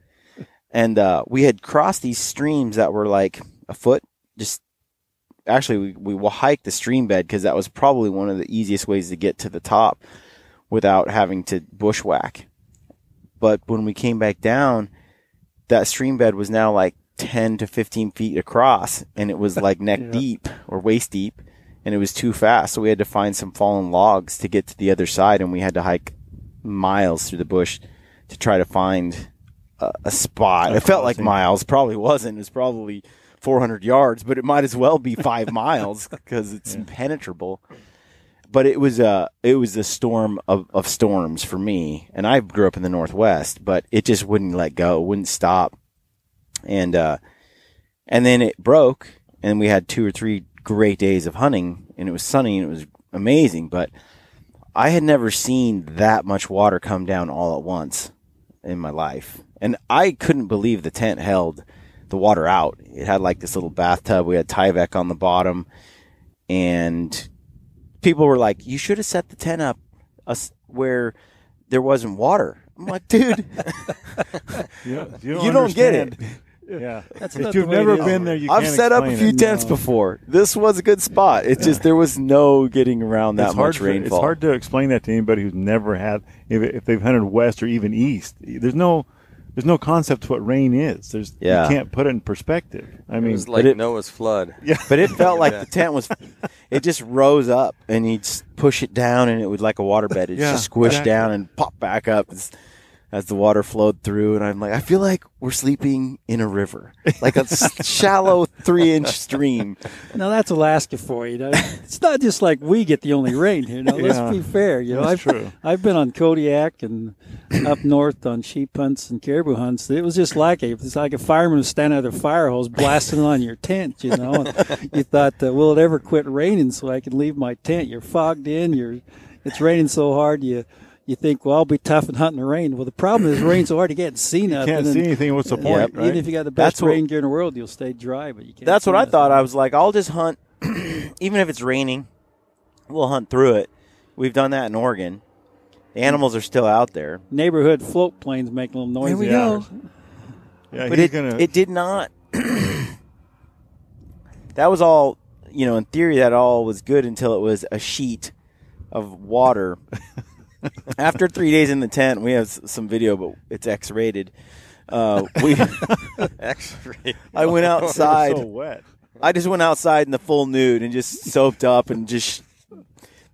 And we had crossed these streams that were like a foot. We hiked the stream bed because that was probably one of the easiest ways to get to the top without having to bushwhack. But when we came back down, that stream bed was now like 10 to 15 feet across, and it was like neck deep or waist deep, and it was too fast. So we had to find some fallen logs to get to the other side, and we had to hike miles through the bush to try to find a spot. It felt like miles. Probably wasn't. It was probably 400 yards, but it might as well be 5 miles because it's impenetrable. But it was a storm of storms for me, and I grew up in the Northwest, but it just wouldn't let go, wouldn't stop. And then it broke, and we had 2 or 3 great days of hunting, and it was sunny, and it was amazing. But I had never seen that much water come down all at once in my life. And I couldn't believe the tent held the water out. It had like this little bathtub. We had Tyvek on the bottom, and people were like, you should have set the tent up where there wasn't water. I'm like, dude, you don't get it. Yeah, if you've never been there, you can't I've set up a few explain it. tents before. This was a good spot. It's just there was no getting around that much rainfall. It's hard to explain that to anybody who's never had, if they've hunted west or even east. There's no concept of what rain is. You can't put it in perspective. I mean, it was like Noah's flood. Yeah, but it felt like the tent was. It just rose up, and you'd push it down, and it would like a waterbed. It just squish down and pop back up as the water flowed through. And I'm like, I feel like we're sleeping in a river, like a shallow 3-inch stream. Now that's Alaska for you. It's not just like we get the only rain here. Now let's be fair. That's true. I've been on Kodiak and up north on sheep hunts and caribou hunts. It was just like it's like a fireman was standing at a fire hose blasting on your tent. And you thought, will it ever quit raining so I can leave my tent? You're fogged in. It's raining so hard you think, well, I'll be tough and hunting the rain. Well, the problem is rain so hard you can't see nothing. You can't see anything. What's the point, right? Even if you got the best rain gear in the world, you'll stay dry, but you can't. That's see what I nothing. thought. I was like, I'll just hunt, even if it's raining, we'll hunt through it. We've done that in Oregon. The animals are still out there. Neighborhood float planes make a little noise. There we go. Yeah, but it did not. That was all, in theory, that all was good until it was a sheet of water. After 3 days in the tent, we have some video, but it's X-rated. X-rated. I went outside. So wet. I just went outside in the full nude and just soaked up and just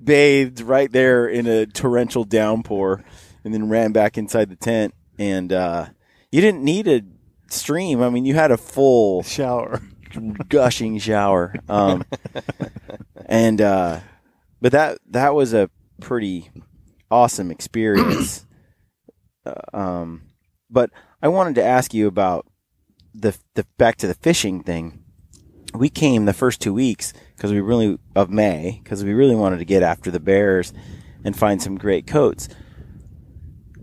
bathed right there in a torrential downpour, and then ran back inside the tent. And you didn't need a stream. I mean, you had a full shower, gushing shower. But that was a pretty awesome experience. But I wanted to ask you about the back to the fishing thing. We came the first 2 weeks of May because we really wanted to get after the bears and find some great coats.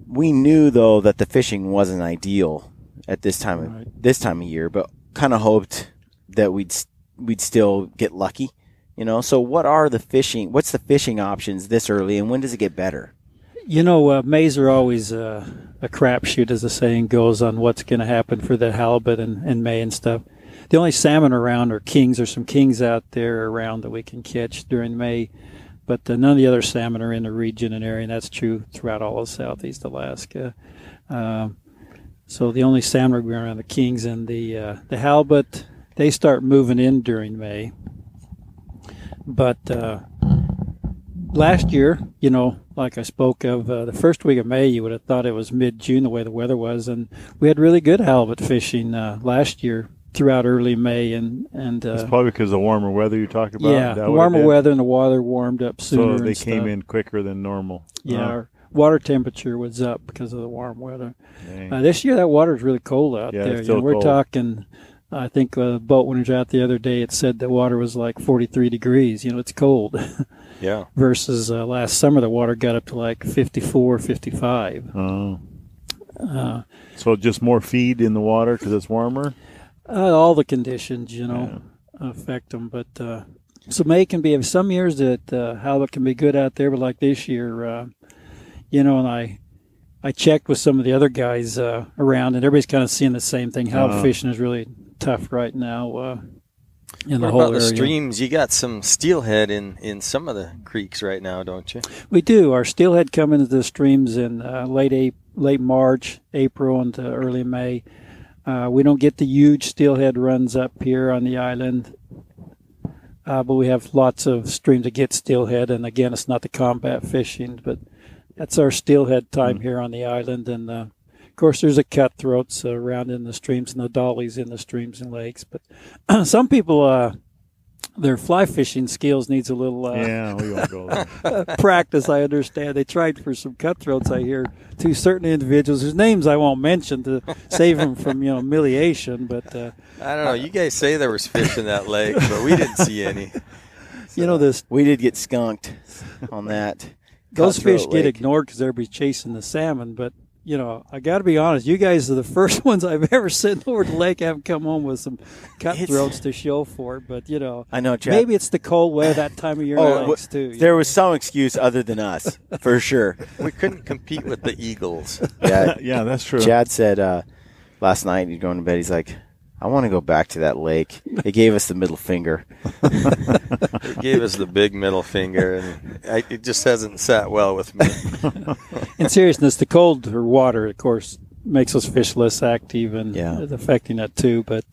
We knew though that the fishing wasn't ideal at this time of year, but kind of hoped that we'd still get lucky. So what's the fishing options this early, and when does it get better? Mays are always a crapshoot, as the saying goes, on what's going to happen for the halibut in May and stuff. The only salmon around are kings. There's some kings out there around that we can catch during May, but none of the other salmon are in the region and area, and that's true throughout all of southeast Alaska. So the only salmon are around the kings, and the halibut, they start moving in during May. But last year, like I spoke of, the first week of May, you would have thought it was mid-June the way the weather was, and we had really good halibut fishing last year throughout early May, and it's probably because of the warmer weather you talk about. Yeah, the warmer weather and the water warmed up sooner. So they came in quicker than normal. Yeah, our water temperature was up because of the warm weather. This year, that water is really cold out there. It's still we're cold. Talking. I think the boat when it was out the other day, it said the water was like 43 degrees. It's cold. Yeah. Versus last summer, the water got up to like 54, 55. Oh. So just more feed in the water because it's warmer? All the conditions, affect them. But so May can be, some years that halibut can be good out there, but like this year, and I checked with some of the other guys around, and everybody's kind of seeing the same thing. Halibut fishing is really tough right now in the whole area. What about the streams? You got some steelhead in some of the creeks right now, don't you? We do. Our steelhead come into the streams in late March, April, into early May. We don't get the huge steelhead runs up here on the island, but we have lots of streams that get steelhead. And again, it's not the combat fishing, but that's our steelhead time here on the island. And of course, there's the cutthroats around in the streams and the dollies in the streams and lakes. But some people, their fly fishing skills needs a little we won't go there. practice. I understand. They tried for some cutthroats, I hear, to certain individuals whose names I won't mention to save them from humiliation. But I don't know. You guys say there was fish in that lake, but we didn't see any. This we did get skunked on that. Those fish lake. get ignored because everybody's chasing the salmon, but you know, I got to be honest, you guys are the first ones I've ever sent over to the lake. Haven't come home with some cutthroats to show for it, but, you know. I know, Chad. Maybe it's the cold weather that time of year in the lakes, too. There was some excuse other than us, for sure. We couldn't compete with the Eagles. Yeah, yeah, that's true. Chad said last night, he's going to bed, he's like, I want to go back to that lake. It gave us the middle finger. It gave us the big middle finger, and it just hasn't sat well with me. In seriousness, the colder water, of course, makes us fish less active and affecting that too. But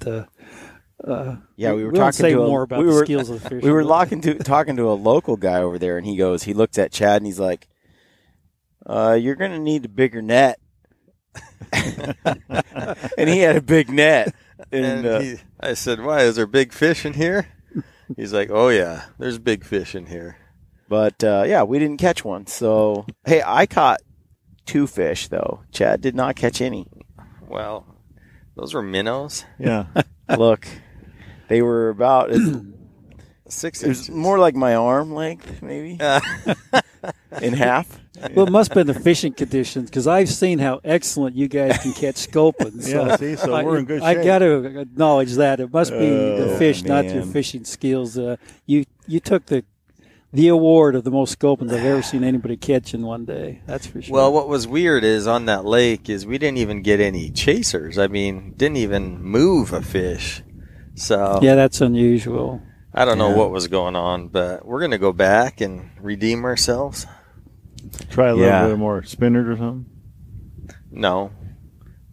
yeah, we were talking say more about the skills of fishing. We were talking to a local guy over there, and he looked at Chad and he's like, "You're going to need a bigger net." And he had a big net. And I said, why, is there big fish in here? He's like, oh, yeah, there's big fish in here. But, yeah, we didn't catch one. So, hey, I caught 2 fish, though. Chad did not catch any. Well, those were minnows. Yeah. Look, they were about 6 inches. It was more like my arm length, maybe, in half. Well, it must have been the fishing conditions, because I've seen how excellent you guys can catch sculpins. So we're in good shape. I got to acknowledge that. It must be the fish, not your fishing skills. You took the award of the most sculpins I've ever seen anybody catch in one day. That's for sure. Well, what was weird is on that lake is we didn't even get any chasers. I mean, didn't even move a fish. So yeah, that's unusual. I don't know what was going on, but we're going to go back and redeem ourselves. Try a little bit more spinners or something? No.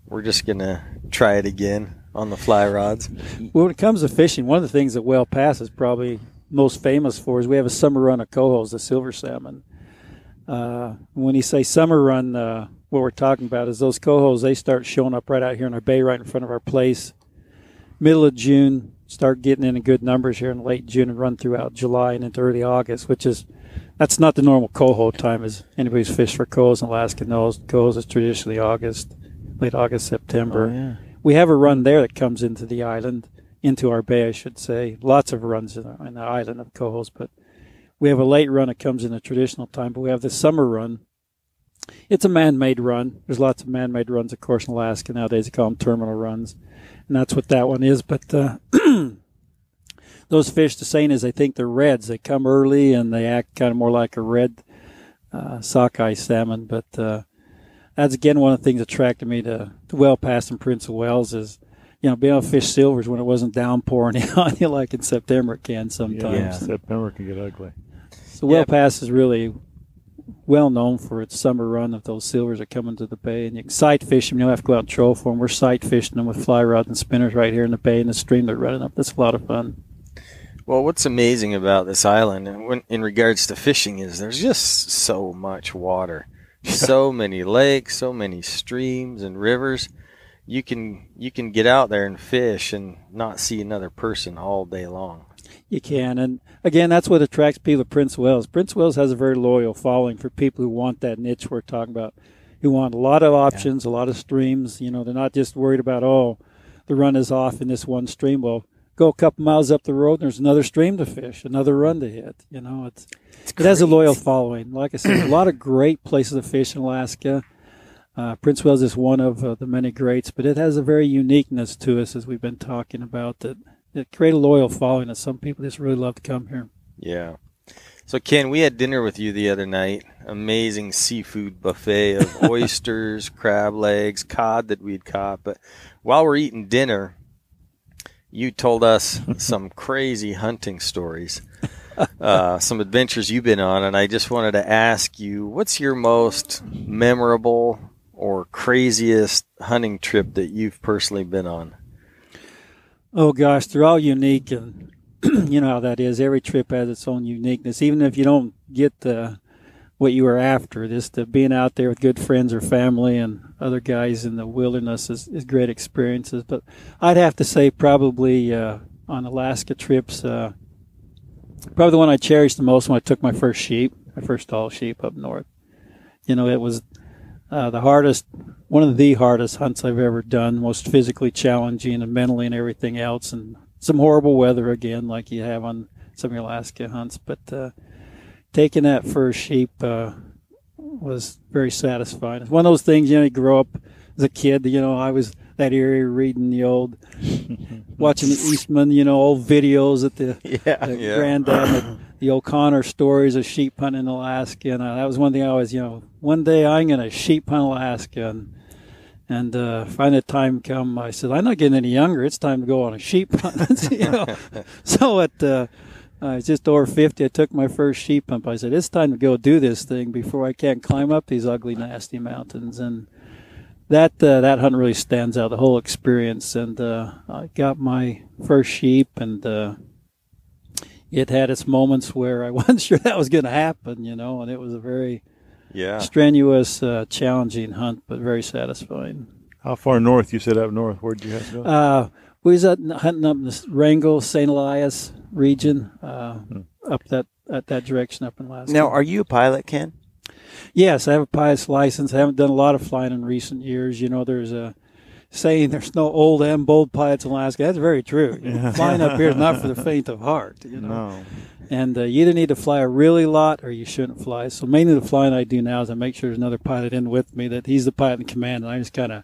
We're just going to try it again on the fly rods. Well, when it comes to fishing, one of the things that Whale Pass is probably most famous for is we have a summer run of cohos, the silver salmon. When you say summer run, what we're talking about is those cohos, they start showing up right out here in our bay, right in front of our place. Middle of June, start getting in good numbers here in late June and run throughout July and into early August, that's not the normal coho time, as anybody's fished for cohos in Alaska knows. Cohos is traditionally late August, September. Oh, yeah. We have a run there that comes into the island, into our bay, I should say. Lots of runs in the island of cohos, but we have a late run that comes in the traditional time, but we have the summer run. It's a man-made run. There's lots of man-made runs, of course, in Alaska nowadays. They call them terminal runs, and that's what that one is. But those fish, the saying is, I think they're reds. They come early and they act kind of more like a red sockeye salmon. But that's, again, one of the things that attracted me to Whale Pass and Prince of Wales is, you know, being able to fish silvers when it wasn't downpouring on you like in September it can sometimes. Yeah, September can get ugly. So Whale Pass is really well known for its summer run of those silvers that come into the bay. And you can sight fish them. You don't have to go out and troll for them. We're sight fishing them with fly rods and spinners right here in the bay and the stream they're running up. That's a lot of fun. Well, what's amazing about this island in regards to fishing is there's just so much water. So many lakes, so many streams and rivers. You can get out there and fish and not see another person all day long. You can, and again, that's what attracts people to Prince of Wales. Prince of Wales has a very loyal following for people who want that niche we're talking about, who want a lot of options, a lot of streams. You know, they're not just worried about, the run is off in this one stream. Well, go a couple miles up the road, and there's another stream to fish, another run to hit. You know, it has a loyal following. Like I said, a lot of great places to fish in Alaska. Prince of Wales is one of the many greats, but it has a very uniqueness to us, as we've been talking about, that create a loyal following that some people just really love to come here. Yeah. So, Ken, we had dinner with you the other night. Amazing seafood buffet of oysters, crab legs, cod that we'd caught. But while we're eating dinner, you told us some crazy hunting stories, some adventures you've been on, and I just wanted to ask you, what's your most memorable or craziest hunting trip that you've personally been on? Oh, gosh, they're all unique, and you know how that is. Every trip has its own uniqueness. Even if you don't get what you were after, just being out there with good friends or family and other guys in the wilderness is great experiences. But I'd have to say probably on Alaska trips, probably the one I cherished the most when I took my first tall sheep up north. You know, it was one of the hardest hunts I've ever done, most physically challenging and mentally and everything else, and some horrible weather again, like you have on some of your Alaska hunts. But taking that first sheep, was very satisfying. It's one of those things, you grow up as a kid, I was that area reading the old, watching the Eastman, old videos at the granddad, the O'Connor stories of sheep hunting in Alaska. And that was one thing I always, one day I'm going to sheep hunt Alaska. And finally the time come, I said, I'm not getting any younger. It's time to go on a sheep hunt. So at just over 50, I took my first sheep hunt. I said, it's time to go do this thing before I can't climb up these ugly, nasty mountains. And that hunt really stands out, the whole experience. And I got my first sheep, and it had its moments where I wasn't sure that was going to happen, and it was a very strenuous, challenging hunt, but very satisfying. How far north? You said up north. Where did you have to go? We was hunting up in the Wrangell, St. Elias region, up that direction up in Alaska. Now, are you a pilot, Ken? Yes, I have a pilot's license. I haven't done a lot of flying in recent years. There's a saying there's no old and bold pilots in Alaska. That's very true. Flying up here is not for the faint of heart. No. And you either need to fly a really lot or you shouldn't fly. So mainly the flying I do now is I make sure there's another pilot in with me, that he's the pilot in command, and I'm just kind of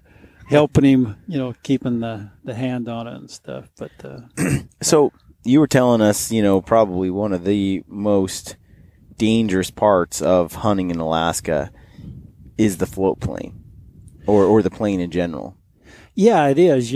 helping him, keeping the hand on it and stuff. But So you were telling us, probably one of the most dangerous parts of hunting in Alaska is the float plane, or the plane in general. Yeah, it is.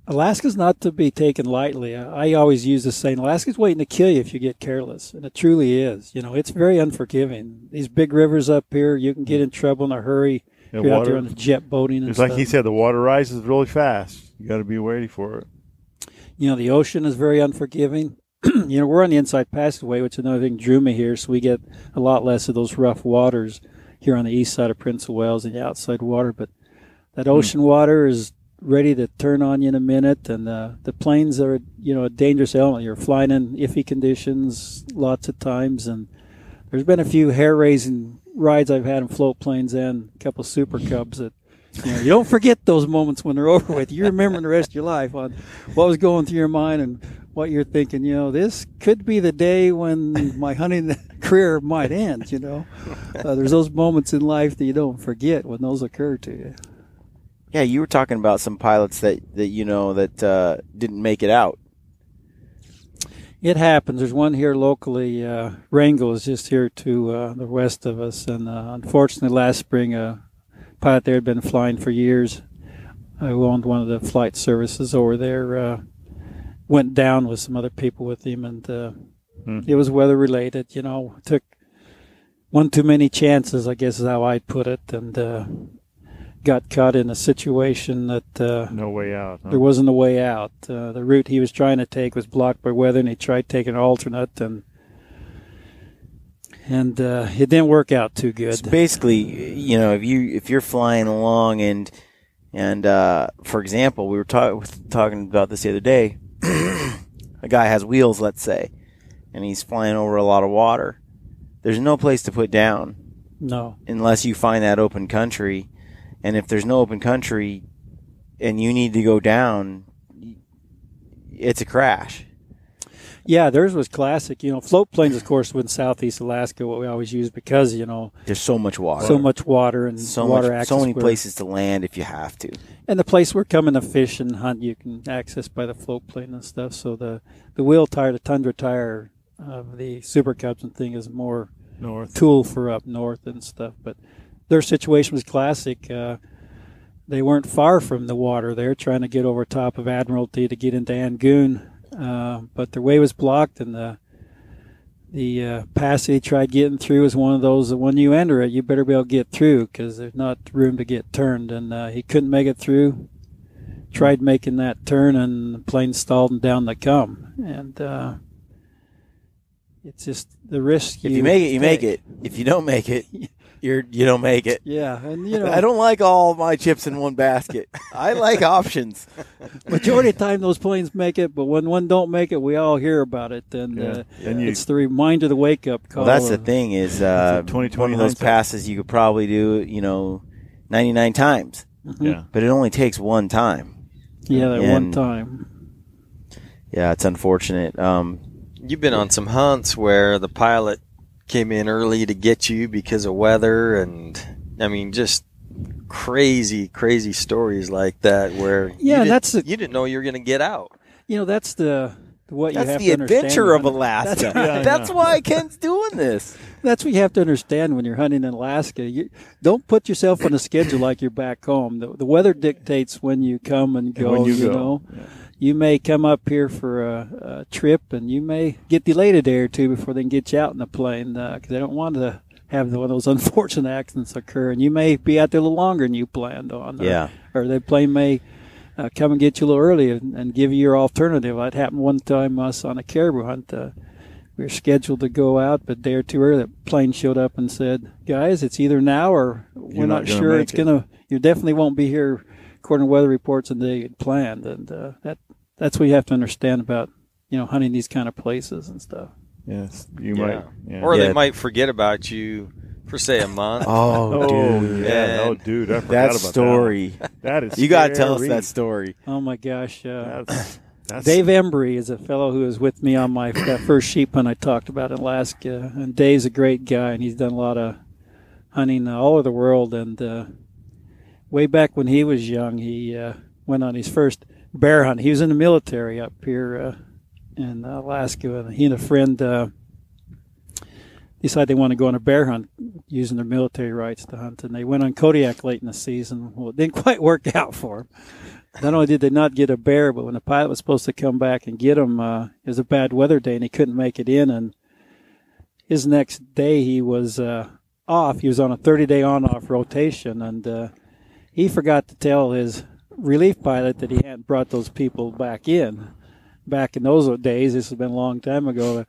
Alaska's not to be taken lightly. I always use the saying, Alaska's waiting to kill you if you get careless, and it truly is. It's very unforgiving. These big rivers up here, you can get in trouble in a hurry. You're out there on the jet boating and stuff. Like he said, the water rises really fast. You got to be ready for it. The ocean is very unforgiving. We're on the inside passageway, which is another thing drew me here, so we get a lot less of those rough waters here on the east side of Prince of Wales and the outside water. But that ocean water is ready to turn on you in a minute, and the planes are, a dangerous element. You're flying in iffy conditions lots of times, and there's been a few hair-raising rides I've had in float planes and a couple of Super Cubs that you don't forget those moments when they're over with. You remember the rest of your life on what was going through your mind and what you're thinking, this could be the day when my hunting career might end, There's those moments in life that you don't forget when those occur to you. Yeah, you were talking about some pilots that didn't make it out. It happens. There's one here locally. Wrangell is just here to the west of us, and unfortunately last spring a pilot there had been flying for years. I owned one of the flight services over there. Went down with some other people with him, and it was weather related. Took one too many chances, I guess is how I'd put it, and got caught in a situation that no way out. Huh? There wasn't a way out. The route he was trying to take was blocked by weather, and he tried taking an alternate, and it didn't work out too good. So basically, if you're flying along and for example, we were talking about this the other day. A guy has wheels, let's say, and he's flying over a lot of water. There's no place to put down. No. Unless you find that open country. And if there's no open country and you need to go down, it's a crash. Yeah, theirs was classic. Float planes, of course, in southeast Alaska, what we always use because, there's so much water. So much water and water access. So many places to land if you have to. And the place we're coming to fish and hunt, you can access by the float plane and stuff. So the wheel tire, the Tundra tire of the Super Cubs and thing is more north tool for up north and stuff. But their situation was classic. They weren't far from the water. They were trying to get over top of Admiralty to get into Angoon. But their way was blocked, and the pass they tried getting through was one of those that when you enter it, you better be able to get through because there's not room to get turned. And he couldn't make it through. Tried making that turn, and the plane stalled and down they come. And it's just the risk. If you make it, you make it. If you don't make it, you don't make it. Yeah, and I don't like all my chips in one basket. I like options. Majority of the time, those planes make it, but when one don't make it, we all hear about it, and it's the reminder, the wake up call. Well, that's the thing is, one of those passes you could probably do, 99 times. Mm-hmm. Yeah, but it only takes one time. Yeah, that one time. Yeah, it's unfortunate. You've been on some hunts where the pilot came in early to get you because of weather, and I mean, just crazy stories like that where you didn't know you were going to get out. That's what you have to understand. That's the adventure of Alaska. That's why Ken's doing this. That's what you have to understand when you're hunting in Alaska. You don't put yourself on a schedule like you're back home. The weather dictates when you come and go. When you go. know, yeah. You may come up here for a trip, and you may get delayed a day or two before they can get you out in the plane because they don't want to have one of those unfortunate accidents occur. And you may be out there a little longer than you planned on. Or the plane may come and get you a little early and give you your alternative. That happened one time us on a caribou hunt. We were scheduled to go out, but a day or two early, the plane showed up and said, "Guys, it's either now or we're not sure it's going to. You definitely won't be here according to weather reports and they had planned." And that's what you have to understand about hunting these kind of places and stuff. Yes, you might. Yeah. Or they might forget about you for, say, a month. Oh, dude. Yeah. Oh, dude. I forgot that about story. That is you got to tell us that story. Oh, my gosh. That's Dave Embry is a fellow who was with me on that first sheep hunt I talked about in Alaska. And Dave's a great guy, and he's done a lot of hunting all over the world. And way back when he was young, he went on his first bear hunt. He was in the military up here in Alaska, and he and a friend decided they want to go on a bear hunt using their military rights to hunt, and they went on Kodiak late in the season. Well, it didn't quite work out for them. Not only did they not get a bear, but when the pilot was supposed to come back and get him, it was a bad weather day, and he couldn't make it in. And his next day, he was off. He was on a 30-day on-off rotation, and he forgot to tell his relief pilot that he hadn't brought those people back in. Back in those days, this has been a long time ago,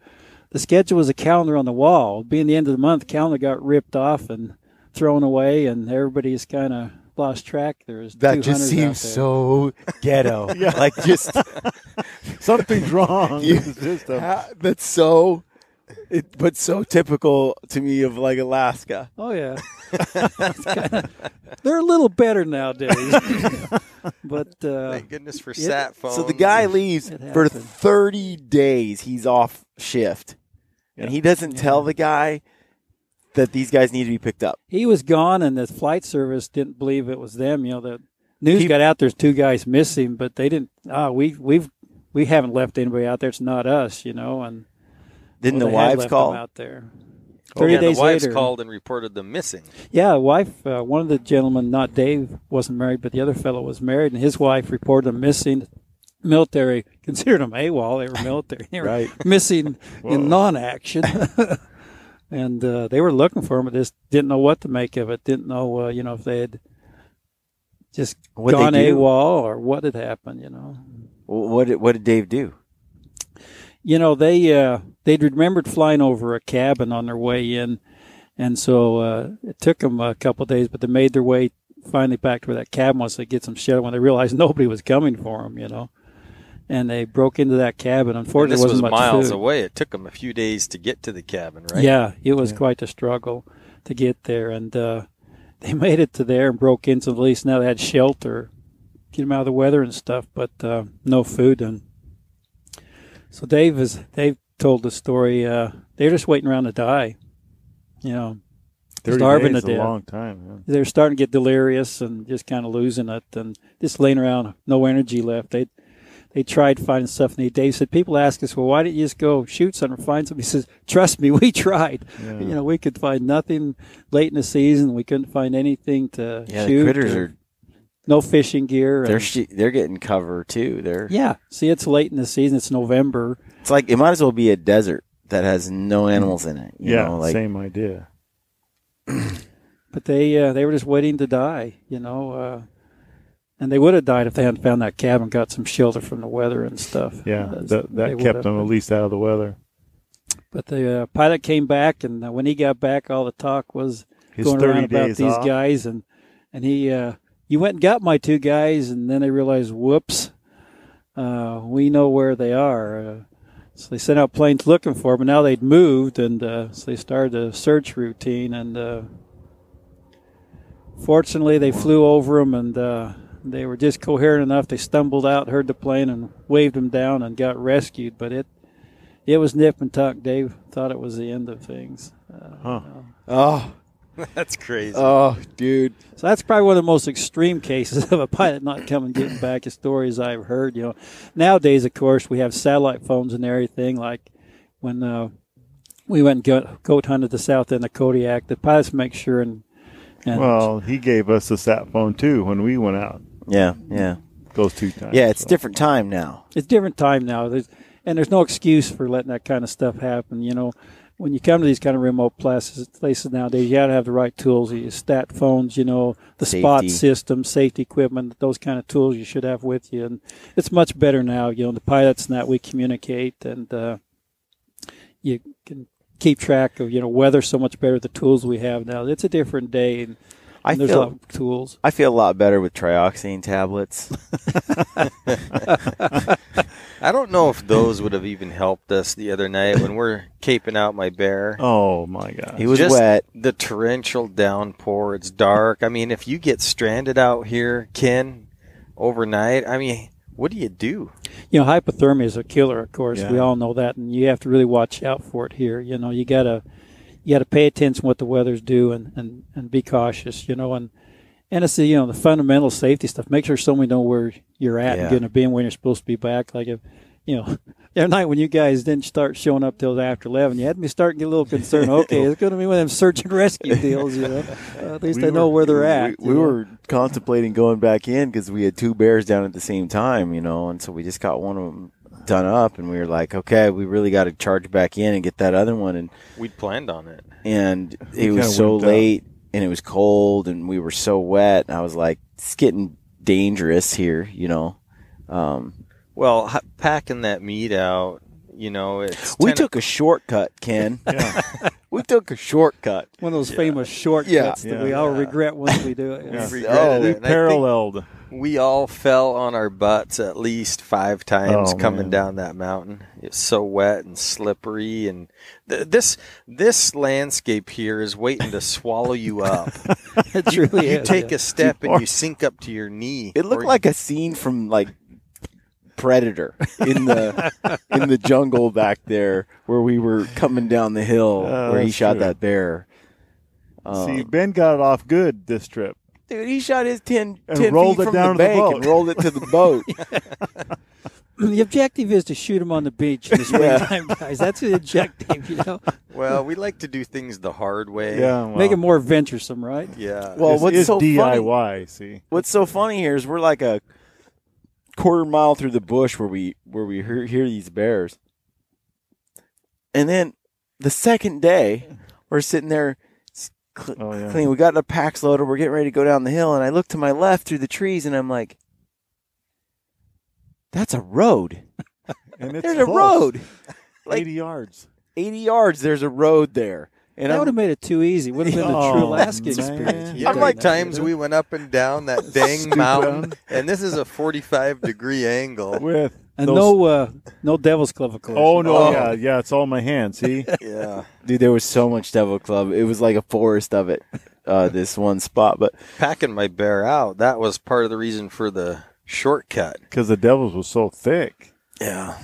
the schedule was a calendar on the wall. Being the end of the month, the calendar got ripped off and thrown away, and everybody's kind of lost track. There's that just seems so ghetto. Like just something's wrong. That's so. But so typical to me of like Alaska. Oh yeah, they're a little better nowadays. But thank goodness for sat phones. So the guy leaves for 30 days. He's off shift, and he doesn't tell the guy that these guys need to be picked up. He was gone, and the flight service didn't believe it was them. The news got out. There's 2 guys missing, but they didn't. We haven't left anybody out there. It's not us, and. Didn't the wives call out there? 30 days the wives later, called and reported them missing. Yeah, wife. One of the gentlemen, not Dave, wasn't married, but the other fellow was married, and his wife reported them missing. Military considered them AWOL. They were military. They were missing in non-action, and they were looking for them, but just didn't know what to make of it. Didn't know, if they had just gone AWOL or what had happened. What did Dave do? They'd remembered flying over a cabin on their way in, and so it took them a couple of days, but they made their way finally back to where that cabin was to get some shelter when they realized nobody was coming for them, And they broke into that cabin. Unfortunately, this was wasn't much miles food. away. It took them a few days to get to the cabin, right? Yeah, it was quite a struggle to get there, and they made it to there and broke in, so at least now they had shelter, get them out of the weather and stuff, but no food. And so Dave told the story. They were just waiting around to die, 30 starving days to death. A long time. Yeah. They were starting to get delirious and just kind of losing it, and just laying around, no energy left. They tried finding stuff, and Dave said, people ask us, well, why didn't you just go shoot something or find something? He says, trust me, we tried. Yeah. We could find nothing late in the season. We couldn't find anything to shoot. The critters are. No fishing gear. They're getting cover too. See, it's late in the season. It's November. It's like it might as well be a desert that has no animals in it. You know, same idea. But they were just waiting to die, and they would have died if they hadn't found that cabin, got some shelter from the weather and stuff. Yeah, that kept them at least out of the weather. But the pilot came back, and when he got back, all the talk was going around about these guys, and he. You went and got my 2 guys, and then they realized, whoops, we know where they are. So they sent out planes looking for them, and now they'd moved, and so they started a search routine. And fortunately, they flew over them, and they were just coherent enough. They stumbled out, heard the plane, and waved them down and got rescued. But it was nip and tuck. Dave thought it was the end of things. Oh, that's crazy. Oh, dude. So that's probably one of the most extreme cases of a pilot not coming getting back. The stories I've heard. Nowadays, of course, we have satellite phones and everything. Like when we went and goat hunted the south end of Kodiak, the pilots make sure and well, he gave us a sat phone too when we went out. Yeah. Those 2 times. Yeah, it's different time now. It's different time now. There's no excuse for letting that kind of stuff happen. When you come to these kind of remote places nowadays, you got to have the right tools. You stat phones, the Safety. spot system, safety equipment, those kind of tools you should have with you. And it's much better now. The pilots and that we communicate, and you can keep track of weather so much better. The tools we have now, it's a different day. And there's a lot of tools. I feel a lot better with trioxane tablets. I don't know if those would have even helped us the other night when we're caping out my bear. Oh, my God. He was wet. The torrential downpour. It's dark. I mean, if you get stranded out here, Ken, overnight, what do you do? Hypothermia is a killer, of course. Yeah. We all know that, and you have to really watch out for it here. You got to pay attention to what the weather's do and be cautious, and it's the fundamental safety stuff. Make sure somebody know where you're at and going to be and when you're supposed to be back. Like if every night when you guys didn't start showing up till after 11, you had me start to get a little concerned. Okay, it's going to be one of them search and rescue deals. At least I know where they're at. We were contemplating going back in because we had 2 bears down at the same time, and so we just got one of them done up, and we were like, okay, we really got to charge back in and get that other one. And we'd planned on it, and it was so late, and it was cold, and we were so wet. And I was like, it's getting dangerous here, Well, packing that meat out, it's we took a shortcut, Ken. Yeah. We took a shortcut. One of those famous shortcuts that we all regret once we do it. We regretted it. We paralleled. We all fell on our butts at least 5 times coming down that mountain. It's so wet and slippery, and this landscape here is waiting to swallow you up. It truly you is. take a step and you sink up to your knee. It looked like a scene from Predator in the jungle back there where we were coming down the hill where he shot that bear. See, Ben got it off good this trip. Dude, he shot his 10 rolled feet it from down the to the bank boat. and rolled it to the boat. The objective is to shoot them on the beach in the springtime, guys. That's the objective, Well, we like to do things the hard way. Yeah, well, Make it more venturesome, right? Yeah. Well, what's so DIY, funny? See, what's so funny here is we're like a quarter mile through the bush where we hear these bears, and then the second day we're sitting there clean. We got a pack loader. We're getting ready to go down the hill, and I look to my left through the trees, and I'm like, "That's a road." and it's There's a close. road. 80 yards. 80 yards. There's a road there. And that would have made it too easy. Would have been a true Alaska experience. Yeah, like times we went up and down that dang mountain, and this is a 45-degree angle. And no Devil's Club, of course. Oh, no, yeah, it's all my hand, see? Yeah. Dude, there was so much Devil Club. It was like a forest of it, this one spot. But packing my bear out, that was part of the reason for the shortcut. Because the Devils was so thick. Yeah.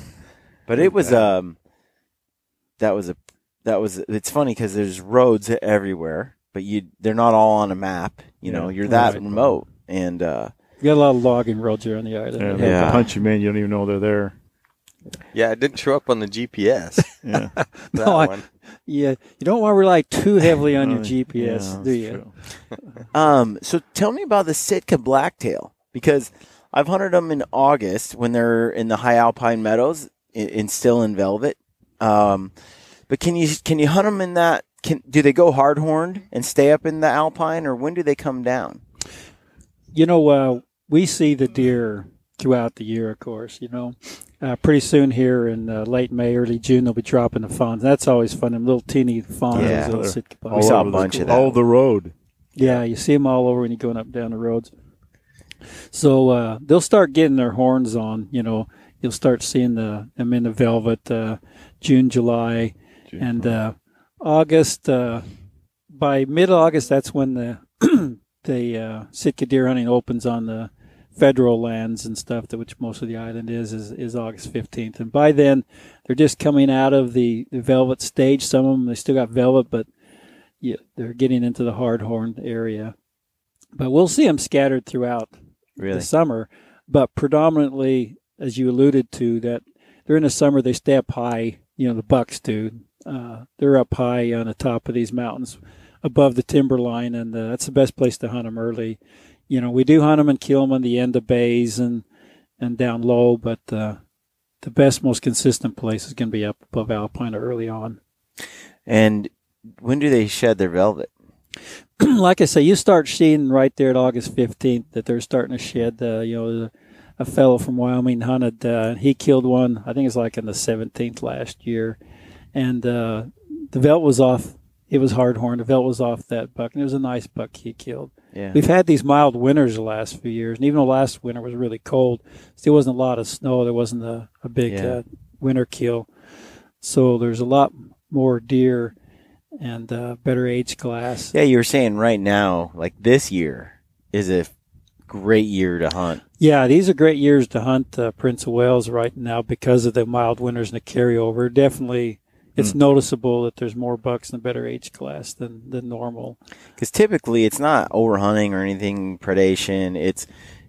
But it was, it's funny because there's roads everywhere, but they're not all on a map. You're that remote. And, you got a lot of logging roads here on the island. Yeah, punch them in, you don't even know they're there. Yeah, it didn't show up on the GPS. Yeah. One. You don't want to rely too heavily on your GPS, do you? So tell me about the Sitka blacktail, because I've hunted them in August when they're in the high alpine meadows and still in velvet. But can you hunt them in that? Do they go hard horned and stay up in the alpine, or when do they come down? We see the deer throughout the year, of course. Pretty soon here in late May, early June, they'll be dropping the fawns. That's always fun. Them little teeny fawns. Yeah, We saw a bunch of that. All the road. Yeah, you see them all over when you're going up down the roads. So they'll start getting their horns on. You'll start seeing them in the velvet June, July, and August. By mid-August, that's when the Sitka deer hunting opens on the federal lands and stuff, which most of the island is August 15th. And by then, they're just coming out of the velvet stage. Some of them, they still got velvet, but they're getting into the hard-horned area. But we'll see them scattered throughout the summer. But predominantly, as you alluded to, that during the summer they stay up high. The bucks do. They're up high on the top of these mountains above the timberline, and that's the best place to hunt them early. We do hunt them and kill them on the end of bays and down low, but the best, most consistent place is going to be up above Alpine early on. And when do they shed their velvet? Like I say, you start seeing right there at August 15th that they're starting to shed. A fellow from Wyoming hunted. He killed one, I think it's like in the 17th last year. And the velvet was off. It was hard-horned. The velvet was off that buck, and it was a nice buck he killed. Yeah. We've had these mild winters the last few years, and even though last winter was really cold, still wasn't a lot of snow. There wasn't a big winter kill. So there's a lot more deer and better age class. Yeah, you were saying right now, like this year is a great year to hunt. Yeah, these are great years to hunt Prince of Wales right now because of the mild winters and the carryover. Definitely, it's noticeable that there's more bucks in the better age class than normal. Because typically it's not overhunting or anything, predation. It's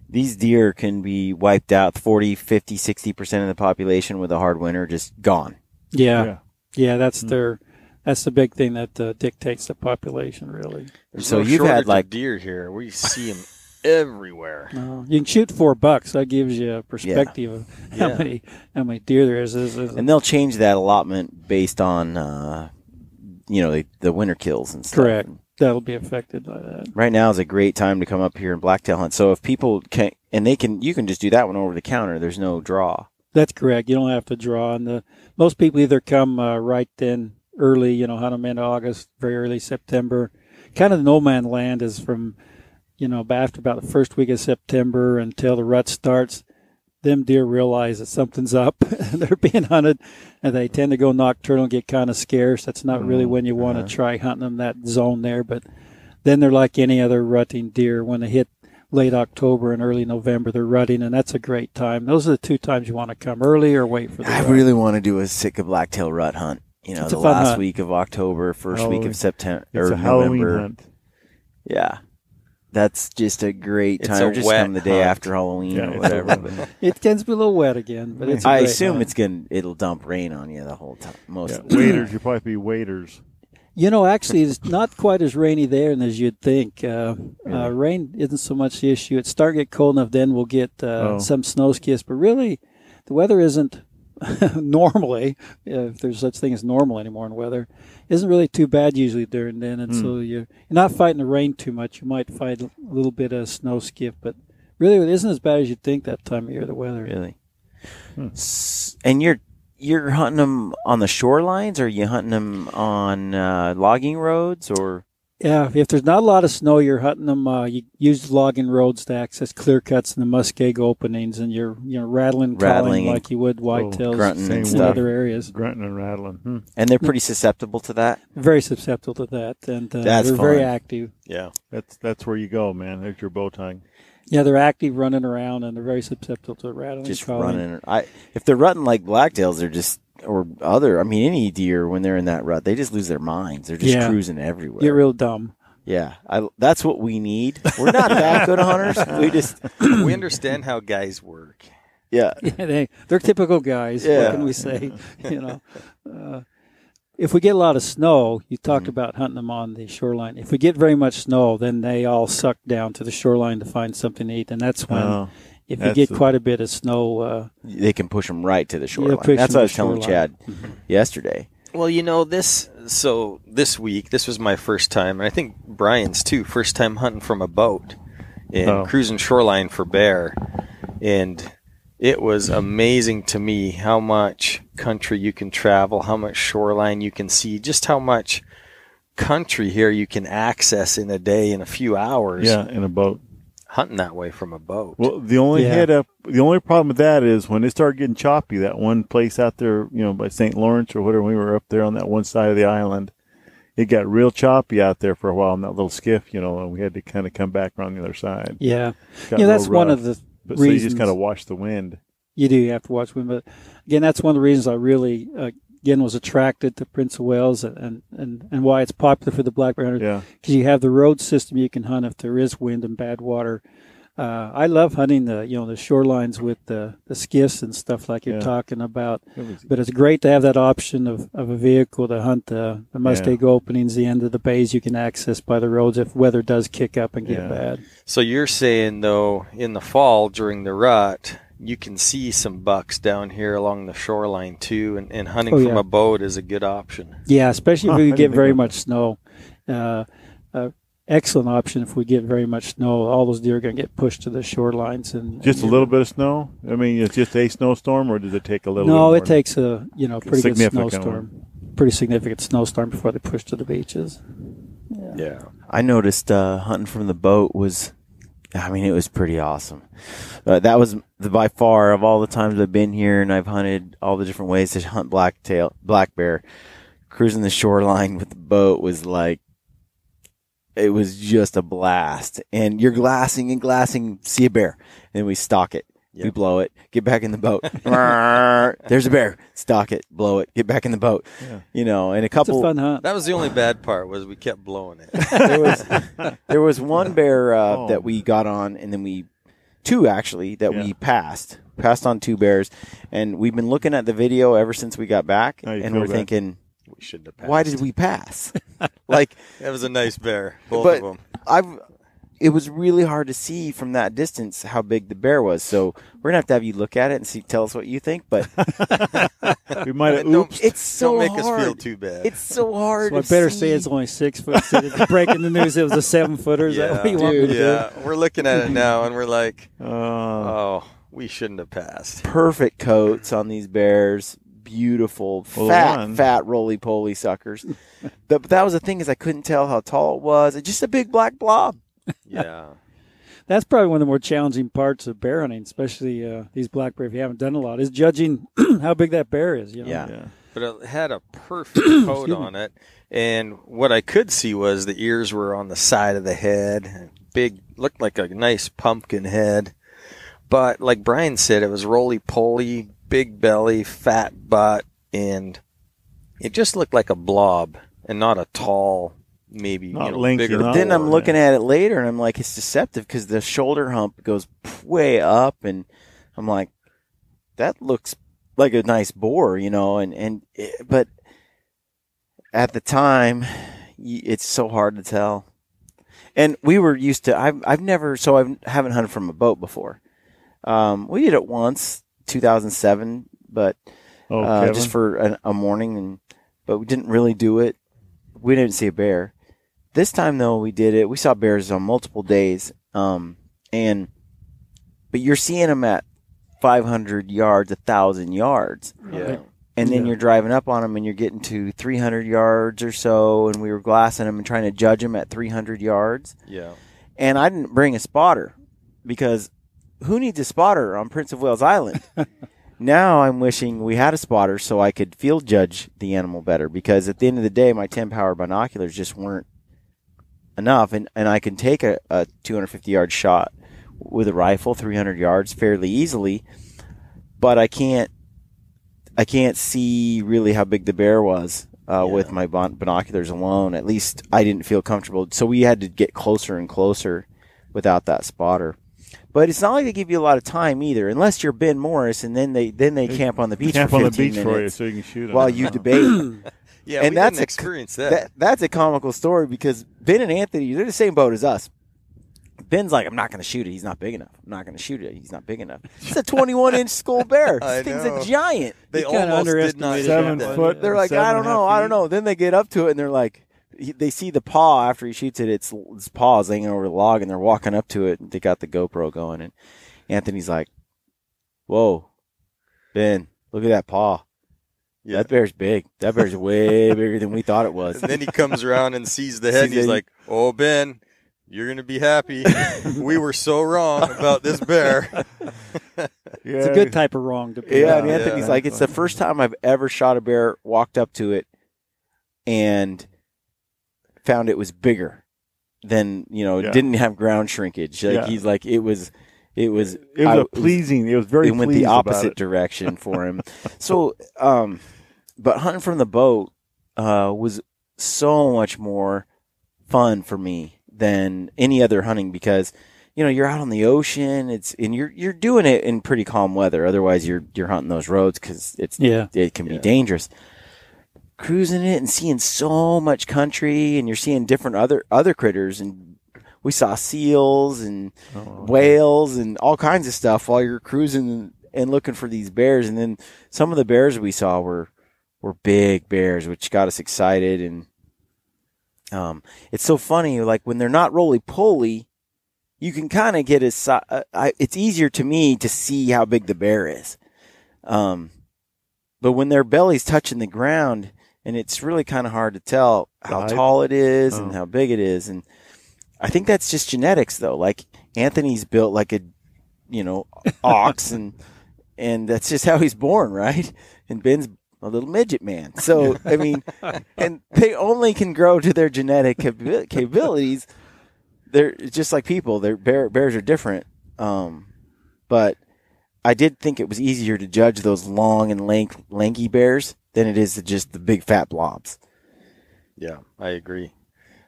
these deer can be wiped out, 40, 50, 60% of the population with a hard winter just gone. Yeah, that's that's the big thing that dictates the population, really. So you've had like deer here. We see them everywhere. You can shoot 4 bucks. That gives you a perspective of how many deer there is. And they'll change that allotment based on the winter kills and stuff. Correct. That'll be affected by that. Right now is a great time to come up here and blacktail hunt. So if people can, and you can just do that one over the counter. There's no draw. That's correct. You don't have to draw. And most people either come right then early, hunt them in August, very early September. Kind of the no man land is from after about the first week of September until the rut starts. Them deer realize that something's up. They're being hunted, and they tend to go nocturnal and get kind of scarce. That's not really when you want to try hunting them, that zone there. But then they're like any other rutting deer. When they hit late October and early November, they're rutting, and that's a great time. Those are the 2 times you want to come, early or wait for the rut. Really want to do a Sitka blacktail rut hunt. The last week of October, first week of September, it's or a Halloween November. Hunt. Yeah. That's just a great time. It's a just wet come the day hunt. after Halloween or whatever. It tends to be a little wet again, but it's. I assume it'll dump rain on you the whole time. Most of the time. Waders, you'll probably be waders. Actually, it's not quite as rainy there as you'd think. Rain isn't so much the issue. It's starting to get cold enough, then we'll get some snow skis. But really, the weather isn't normally, if there's such thing as normal anymore in weather, isn't really too bad usually during then. And so you're not fighting the rain too much. You might fight a little bit of snow skiff, but really it isn't as bad as you'd think that time of year, the weather. Really. And you're hunting them on the shorelines, or are you hunting them on logging roads, or? Yeah, if there's not a lot of snow, you're hunting them. You use logging roads to access clear cuts and the muskeg openings, and you're rattling calling like you would whitetails grunting in other areas. Grunting and rattling. And they're pretty susceptible to that? Very susceptible to that, and That's they're fun. very active. Yeah. That's where you go, man. There's your bow tying. Yeah, they're active running around, and they're very susceptible to rattling Just calling. running. If they're rutting like blacktails, they're just, or other, any deer, when they're in that rut, they just lose their minds. They're just cruising everywhere. You're real dumb. Yeah, that's what we need. We're not that good hunters. We understand how guys work. Yeah, they're typical guys. Yeah. What can we say? If we get a lot of snow, you talked about hunting them on the shoreline. If we get very much snow, then they all suck down to the shoreline to find something to eat, and that's when. If you get quite a bit of snow, they can push them right to the shoreline. That's what I was telling Chad yesterday. Well, this week, this was my first time, and I think Brian's too, first time hunting from a boat and cruising shoreline for bear. And it was amazing to me how much country you can travel, how much shoreline you can see, just how much country here you can access in a day, in a few hours. Yeah, in a boat. Hunting that way from a boat. Well, the only problem with that is when it started getting choppy, that one place out there, by St. Lawrence or whatever, we were up there on that one side of the island, it got real choppy out there for a while in that little skiff, and we had to kind of come back around the other side. Yeah. That's one of the But so you just got to watch the wind. You do. You have to watch wind. But again, that's one of the reasons I really was attracted to Prince of Wales and why it's popular for the black bear hunters. Yeah. Because you have the road system you can hunt if there is wind and bad water. I love hunting the shorelines with the skiffs and stuff like you're talking about. But it's great to have that option of a vehicle to hunt the muskeg openings, the end of the bays you can access by the roads if weather does kick up and get bad. So you're saying, though, in the fall during the rut, you can see some bucks down here along the shoreline too, and hunting from a boat is a good option. Yeah, especially if we get very much snow. Excellent option if we get very much snow. All those deer are going to get pushed to the shorelines. And just a little bit of snow? I mean, it's just a snowstorm, or does it take a little bit No, more? It takes a pretty good snowstorm. Pretty significant snowstorm before they push to the beaches. Yeah. I noticed hunting from the boat it was pretty awesome. That was by far of all the times I've been here and I've hunted all the different ways to hunt black bear. Cruising the shoreline with the boat was like, it was just a blast. And you're glassing, see a bear. And we stalk it. Yep. We blow it, get back in the boat. There's a bear. Stalk it, blow it, get back in the boat. Yeah. And a couple. It's a fun hunt. That was the only bad part was we kept blowing it. There was one bear that we got on, and then two actually that we passed on two bears, and we've been looking at the video ever since we got back, and we're thinking, we shouldn't have passed. Why did we pass? Like that was a nice bear, both of them. It was really hard to see from that distance how big the bear was. So we're gonna have to have you look at it and tell us what you think. But we might have. It's so don't make hard. us feel too bad. It's so hard. So I better say it's only 6 foot. Breaking the news, it was a 7-footer. Is that what you want me to do? We're looking at it now, and we're like, oh, we shouldn't have passed. Perfect coats on these bears. Beautiful, fat, roly-poly suckers. But that was the thing is I couldn't tell how tall it was. It's just a big black blob. Yeah. That's probably one of the more challenging parts of bear hunting, especially these black bear, if you haven't done a lot, is judging how big that bear is. Yeah. But it had a perfect coat on it. And what I could see was the ears were on the side of the head. Big, looked like a nice pumpkin head. But like Brian said, it was roly-poly, big belly, fat butt, and it just looked like a blob and not a tall, maybe bigger. But then I'm looking at it later, and I'm like, it's deceptive because the shoulder hump goes way up, and I'm like, that looks like a nice boar, but at the time, it's so hard to tell. And we were used to. I haven't hunted from a boat before. We did it once. 2007, but just for a morning, but we didn't really do it. We didn't see a bear. This time, though, we did it. We saw bears on multiple days, but you're seeing them at 500 yards, 1,000 yards. Yeah. And then you're driving up on them, and you're getting to 300 yards or so, and we were glassing them and trying to judge them at 300 yards. Yeah. And I didn't bring a spotter because who needs a spotter on Prince of Wales Island? Now I'm wishing we had a spotter so I could field judge the animal better, because at the end of the day, my 10-power binoculars just weren't enough, and I can take a 250-yard shot with a rifle, 300 yards, fairly easily, but I can't see really how big the bear was with my binoculars alone. At least I didn't feel comfortable, so we had to get closer and closer without that spotter. But it's not like they give you a lot of time either, unless you're Ben Morris, and then they camp on the beach for 15 minutes for you so you can shoot them while you debate. Yeah, and we didn't experience that. That's a comical story because Ben and Anthony, they're the same boat as us. Ben's like, I'm not going to shoot it. He's not big enough. I'm not going to shoot it. He's not big enough. It's a 21-inch skull bear. This thing's a giant. They almost did not 7 foot. They're like, I don't know. Then they get up to it, and they're like, they see the paw after he shoots it. Its paw is hanging over the log, and they're walking up to it. And they got the GoPro going, and Anthony's like, "Whoa, Ben, look at that paw. Yeah. That bear's big. That bear's way bigger than we thought it was." And then he comes around and sees the head. And he's like, "Oh, Ben, you're gonna be happy. We were so wrong about this bear." It's a good type of wrong to be. Yeah, and Anthony's like, "It's the first time I've ever shot a bear, walked up to it, and found it was bigger than, didn't have ground shrinkage." Like he's like, it was It was pleasing. It was very. It went the opposite direction for him. So, but hunting from the boat was so much more fun for me than any other hunting because you're out on the ocean. And you're doing it in pretty calm weather. Otherwise, you're hunting those roads because it can be dangerous. Cruising it and seeing so much country, and you're seeing different other critters, and we saw seals and whales and all kinds of stuff while you're cruising and looking for these bears. And then some of the bears we saw were big bears, which got us excited. And it's so funny, like when they're not roly-poly, you can kind of get it's easier to me to see how big the bear is. But when their belly's touching the ground, and it's really kind of hard to tell how tall it is and how big it is. And I think that's just genetics, though. Like Anthony's built like a, ox, and that's just how he's born, right? And Ben's a little midget man. So, I mean, and they only can grow to their genetic capabilities. They're just like people. Bears are different. But I did think it was easier to judge those long and lanky bears than it is to just the big fat blobs. Yeah, I agree.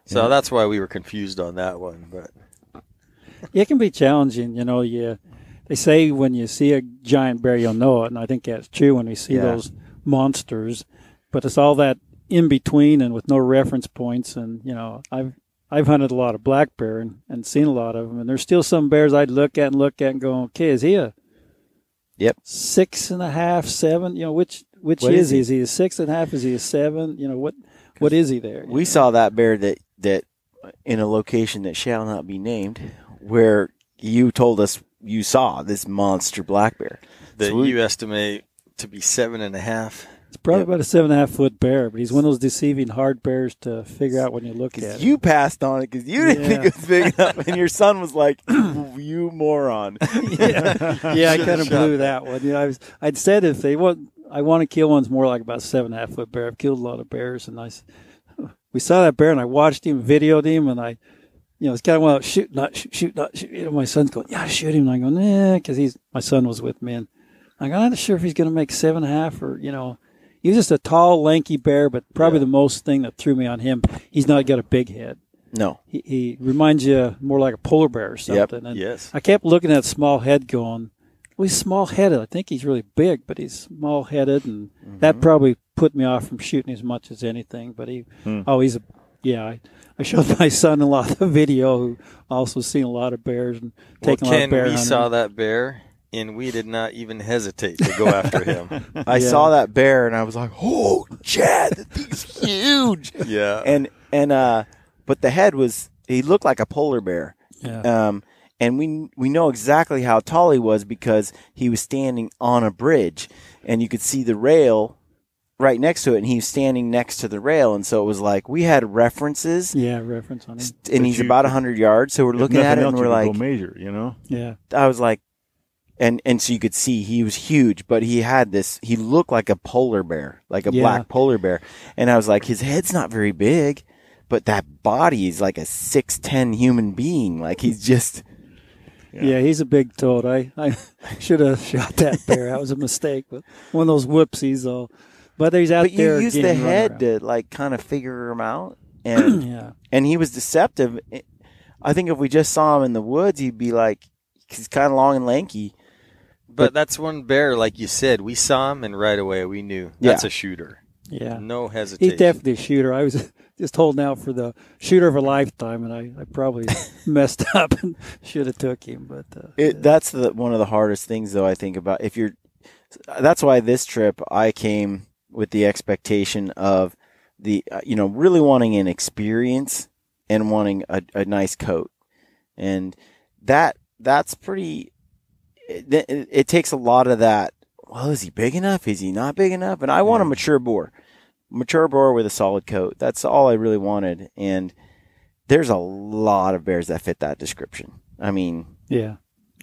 So that's why we were confused on that one. But it can be challenging, They say when you see a giant bear, you'll know it, and I think that's true when we see those monsters. But it's all that in between and with no reference points. And I've hunted a lot of black bear and seen a lot of them, and there's still some bears I'd look at and go, okay, is he a 6.5, 7? Which is he? Is he a 6.5? Is he a 7? What is he there? We saw that bear that in a location that shall not be named, where you told us you saw this monster black bear that you estimate to be 7.5. It's probably about a 7.5-foot bear, but he's one of those deceiving hard bears to figure out when you look at it. You passed on it because you didn't think it was big enough, and your son was like, "You moron!" I kind of blew that one. I'd said if they want. I want to kill one's more like about a 7.5-foot bear. I've killed a lot of bears, and we saw that bear, and I watched him, videoed him, and it's kind of one of shoot, not shoot. My son's going, yeah, shoot him. And I go, nah, because my son was with me, and I'm not sure if he's going to make 7.5 or he was just a tall, lanky bear, but probably the most thing that threw me on him, he's not got a big head. No, he reminds you more like a polar bear or something. Yep. And I kept looking at that small head, going, well, he's small-headed. I think he's really big, but he's small-headed, and that probably put me off from shooting as much as anything. But I showed my son-in-law the video, who also seen a lot of bears and taken a lot of bear hunting. We saw that bear, and we did not even hesitate to go after him. I saw that bear, and I was like, "Oh, Chad, that thing's huge!" Yeah, but the head he looked like a polar bear. Yeah. And we know exactly how tall he was because he was standing on a bridge, and you could see the rail right next to it, and he was standing next to the rail, and so it was like we had references. Yeah, reference on him. And he's about 100 yards, so we're looking at it, and we're like, go measure, Yeah. I was like, and so you could see he was huge, but he looked like a polar bear, like a black polar bear, and I was like, his head's not very big, but that body is like a 6'10" human being, like he's just. Yeah, he's a big toad. I should have shot that bear. That was a mistake, but one of those whoopsies. But he's out there. But you use the head to kind of figure him out, and and he was deceptive. I think if we just saw him in the woods, he'd be like, he's kind of long and lanky. But that's one bear, like you said. We saw him, and right away we knew that's a shooter. Yeah, no hesitation. He's definitely a shooter. I was just holding out for the shooter of a lifetime, and I probably messed up and should have took him. But that's one of the hardest things, though. I think about that's why this trip I came with the expectation of really wanting an experience and wanting a nice coat, and that's pretty. It takes a lot of that. Well, is he big enough? Is he not big enough? And I want a mature boar with a solid coat. That's all I really wanted. And there's a lot of bears that fit that description. I mean,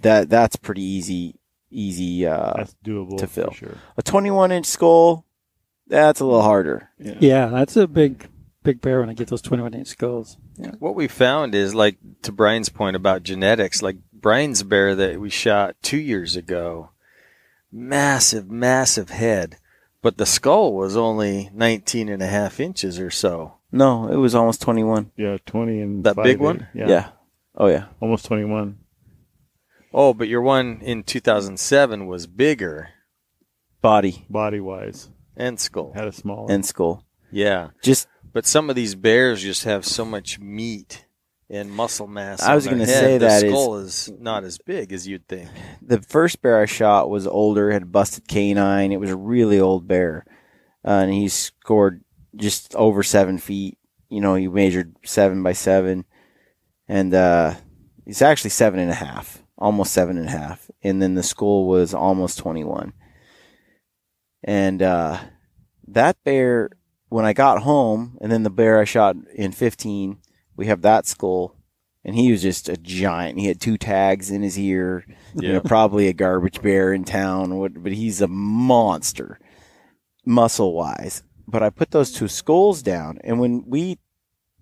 that's pretty easy. That's doable to fill. For sure. A 21-inch skull, that's a little harder. Yeah, that's a big bear when I get those 21-inch skulls. Yeah. What we found is, like, to Brian's point about genetics, like Brian's bear that we shot 2 years ago, massive head, but the skull was only 19 and a half inches or so. No, it was almost 21. Yeah, 20 and that 5 big one? Yeah. Oh, yeah. Almost 21. Oh, but your one in 2007 was bigger. Body-wise. And skull. Had a smaller. And skull. Yeah. But some of these bears just have so much meat and muscle mass. I was going to say the that skull is not as big as you'd think. The first bear I shot was older, had a busted canine. It was a really old bear. And he scored just over 7 feet. You know, he measured 7 by 7. And he's actually 7.5. Almost 7.5. And then the skull was almost 21. And that bear, when I got home, and then the bear I shot in 15, we have that skull, and he was just a giant. He had 2 tags in his ear, you know, probably a garbage bear in town, but he's a monster, muscle-wise. But I put those 2 skulls down, and when we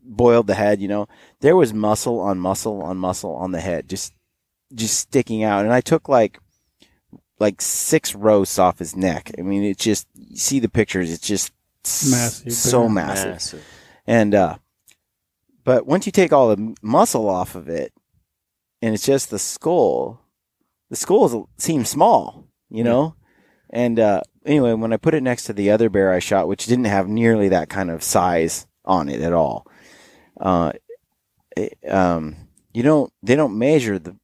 boiled the head, you know, there was muscle on muscle on muscle on the head, just sticking out. And I took like 6 roasts off his neck. I mean, it's just, you see the pictures, it's just massive, so massive. And but once you take all the muscle off of it, and it's just the skull seems small, you know. And anyway, when I put it next to the other bear I shot, which didn't have nearly that kind of size on it at all, they don't measure the,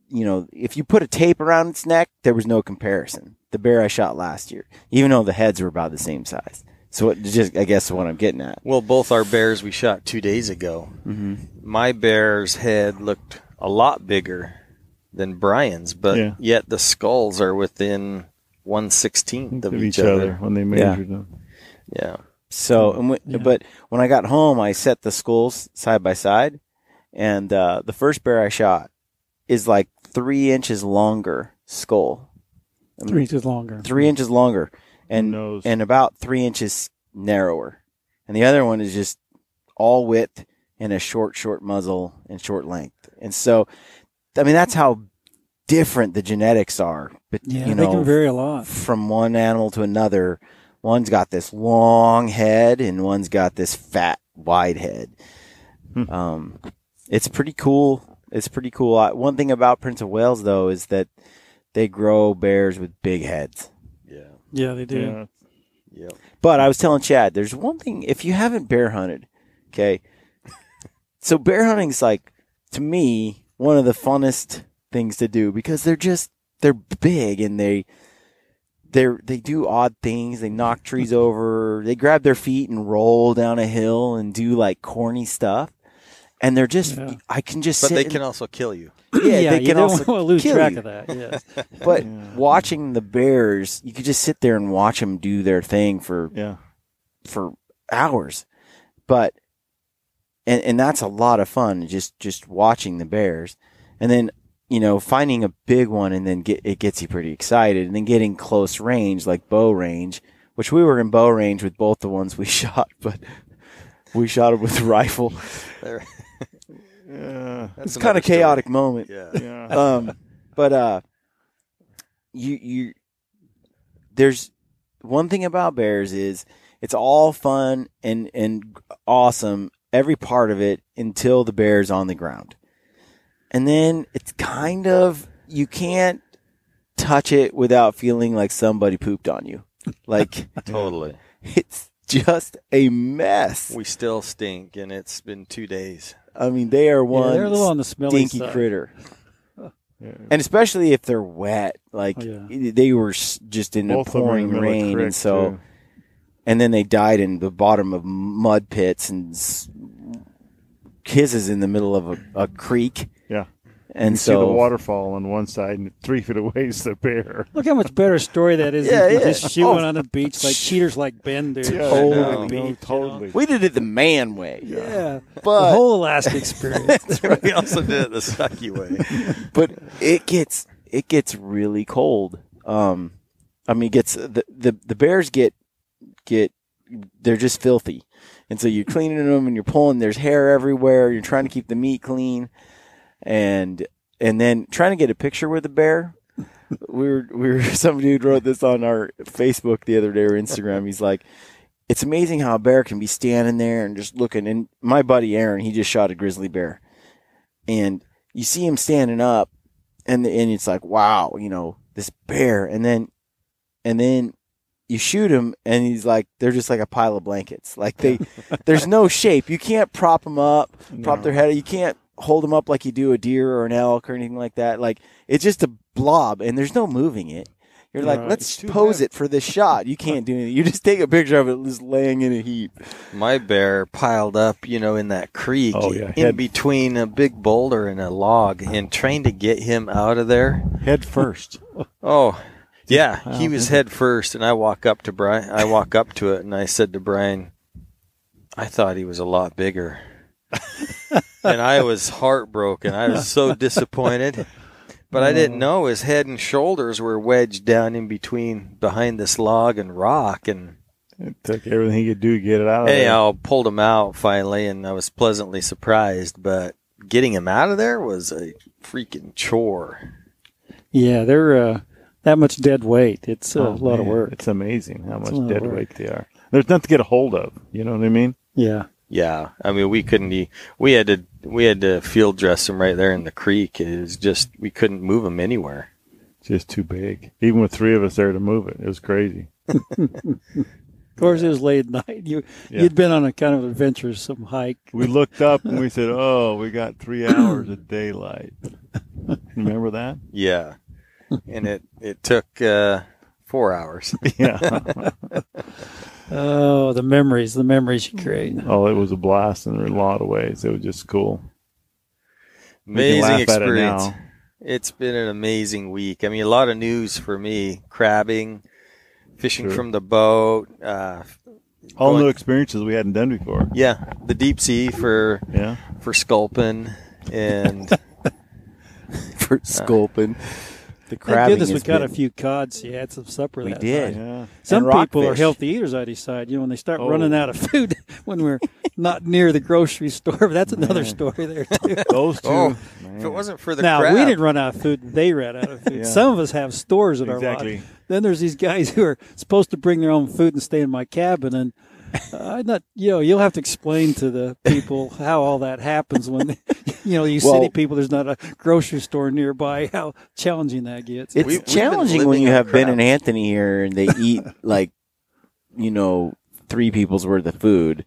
you know, if you put a tape around its neck, there was no comparison. The bear I shot last year, even though the heads were about the same size. So I guess what I'm getting at. Well, both our bears we shot 2 days ago. Mm-hmm. My bear's head looked a lot bigger than Brian's, but yet the skulls are within 1/16 of each other when they measured them. Yeah. So, but when I got home, I set the skulls side by side, and the first bear I shot is like 3 inches longer skull. 3 inches longer. 3 inches longer. And about 3 inches narrower. And the other one is just all width and a short muzzle and short length. And so, I mean, that's how different the genetics are. But, you know, they can vary a lot. From one animal to another. One's got this long head and one's got this fat, wide head. It's pretty cool. It's pretty cool. One thing about Prince of Wales, though, is that they grow bears with big heads. Yeah, they do. Yeah. But I was telling Chad, there's one thing, if you haven't bear hunted, okay, so bear hunting is like, to me, one of the funnest things to do because they're big and they do odd things. They knock trees over. They grab their feet and roll down a hill and do like corny stuff. And they're just, I can just But they can also kill you. Yeah, they can also want to lose kill track you. of that. Yes. But watching the bears, you could just sit there and watch them do their thing for hours. But and that's a lot of fun, just watching the bears. And then, you know, finding a big one and then it gets you pretty excited. And then getting close range, like bow range, which we were in bow range with both the ones we shot, but we shot them with the rifle. It's kind of chaotic moment. But you there's one thing about bears is it's all fun and awesome, every part of it until the bear's on the ground. And then it's kind of, you can't touch it without feeling like somebody pooped on you. Like Totally. It's just a mess. We still stink, and it's been 2 days. I mean, they are one they're a little on the smelly stinky side. critter. And especially if they're wet, like they were just in Both a pouring of them are in the rain, creek, and so, too. and then they died in the bottom of mud pits, and his is in the middle of a creek. Yeah. And you so see the waterfall on one side, and 3 feet away is the bear. Look how much better story that is than just shooting on the beach like cheaters like Ben do. Totally. We did it the man way. Yeah. But the whole Alaska experience. We also did it the sucky way. But it gets really cold. I mean, it gets the bears get they're just filthy, and so you're cleaning them and you're pulling. There's hair everywhere. You're trying to keep the meat clean, and and then trying to get a picture with the bear. We were some dude wrote this on our Facebook the other day or Instagram. He's like, it's amazing how a bear can be standing there and just looking. And my buddy Aaron, he just shot a grizzly bear, and you see him standing up, and it's like, wow, this bear, and then you shoot him, and he's like, they're just like a pile of blankets. Like there's no shape. You can't prop them up, prop their head. You can't hold them up like you do a deer or an elk or anything like that. Like it's just a blob, and there's no moving it. You're like, let's pose it for this shot. You can't do anything. You just take a picture of it just laying in a heap. My bear piled up, in that creek in between a big boulder and a log, and trying to get him out of there. Head first. Oh, yeah. He was head first, and I walk up to it, and I said to Brian, I thought he was a lot bigger. And I was heartbroken. I was so disappointed. But I didn't know his head and shoulders were wedged down in between behind this log and rock. And it took everything he could do to get it out of there. Anyhow, pulled him out finally, and I was pleasantly surprised. But getting him out of there was a freaking chore. Yeah, they're that much dead weight. It's a lot of work. It's amazing how much dead weight they are. There's nothing to get a hold of. You know what I mean? Yeah. Yeah, I mean, we had to field dress them right there in the creek. It was just, we couldn't move them anywhere. Just too big. Even with 3 of us there to move it. It was crazy. Of course, it was late at night. You'd been on a kind of adventuresome hike. We looked up and we said, oh, we got 3 hours of daylight. Remember that? Yeah. And it took 4 hours. Yeah. Oh, the memories you create. Oh, it was a blast in a lot of ways. It was just cool. Amazing experience. It's been an amazing week. I mean, a lot of news for me. Crabbing, fishing from the boat. All new experiences we hadn't done before. Yeah, the deep sea for sculpin and for sculpin. The crabbing. Thank goodness we got a few cod, so you had some supper that did. night. Yeah. Some people are healthy eaters, I decide. When they start running out of food when we're not near the grocery store. But that's another story there, too. Those two. If it wasn't for the crab. Now, we didn't run out of food. They ran out of food. Yeah. Some of us have stores at our lot. Then there's these guys who are supposed to bring their own food and stay in my cabin, and you'll have to explain to the people how all that happens when, city people, there's not a grocery store nearby, how challenging that gets. It's challenging when you have Ben and Anthony here and they eat 3 people's worth of food.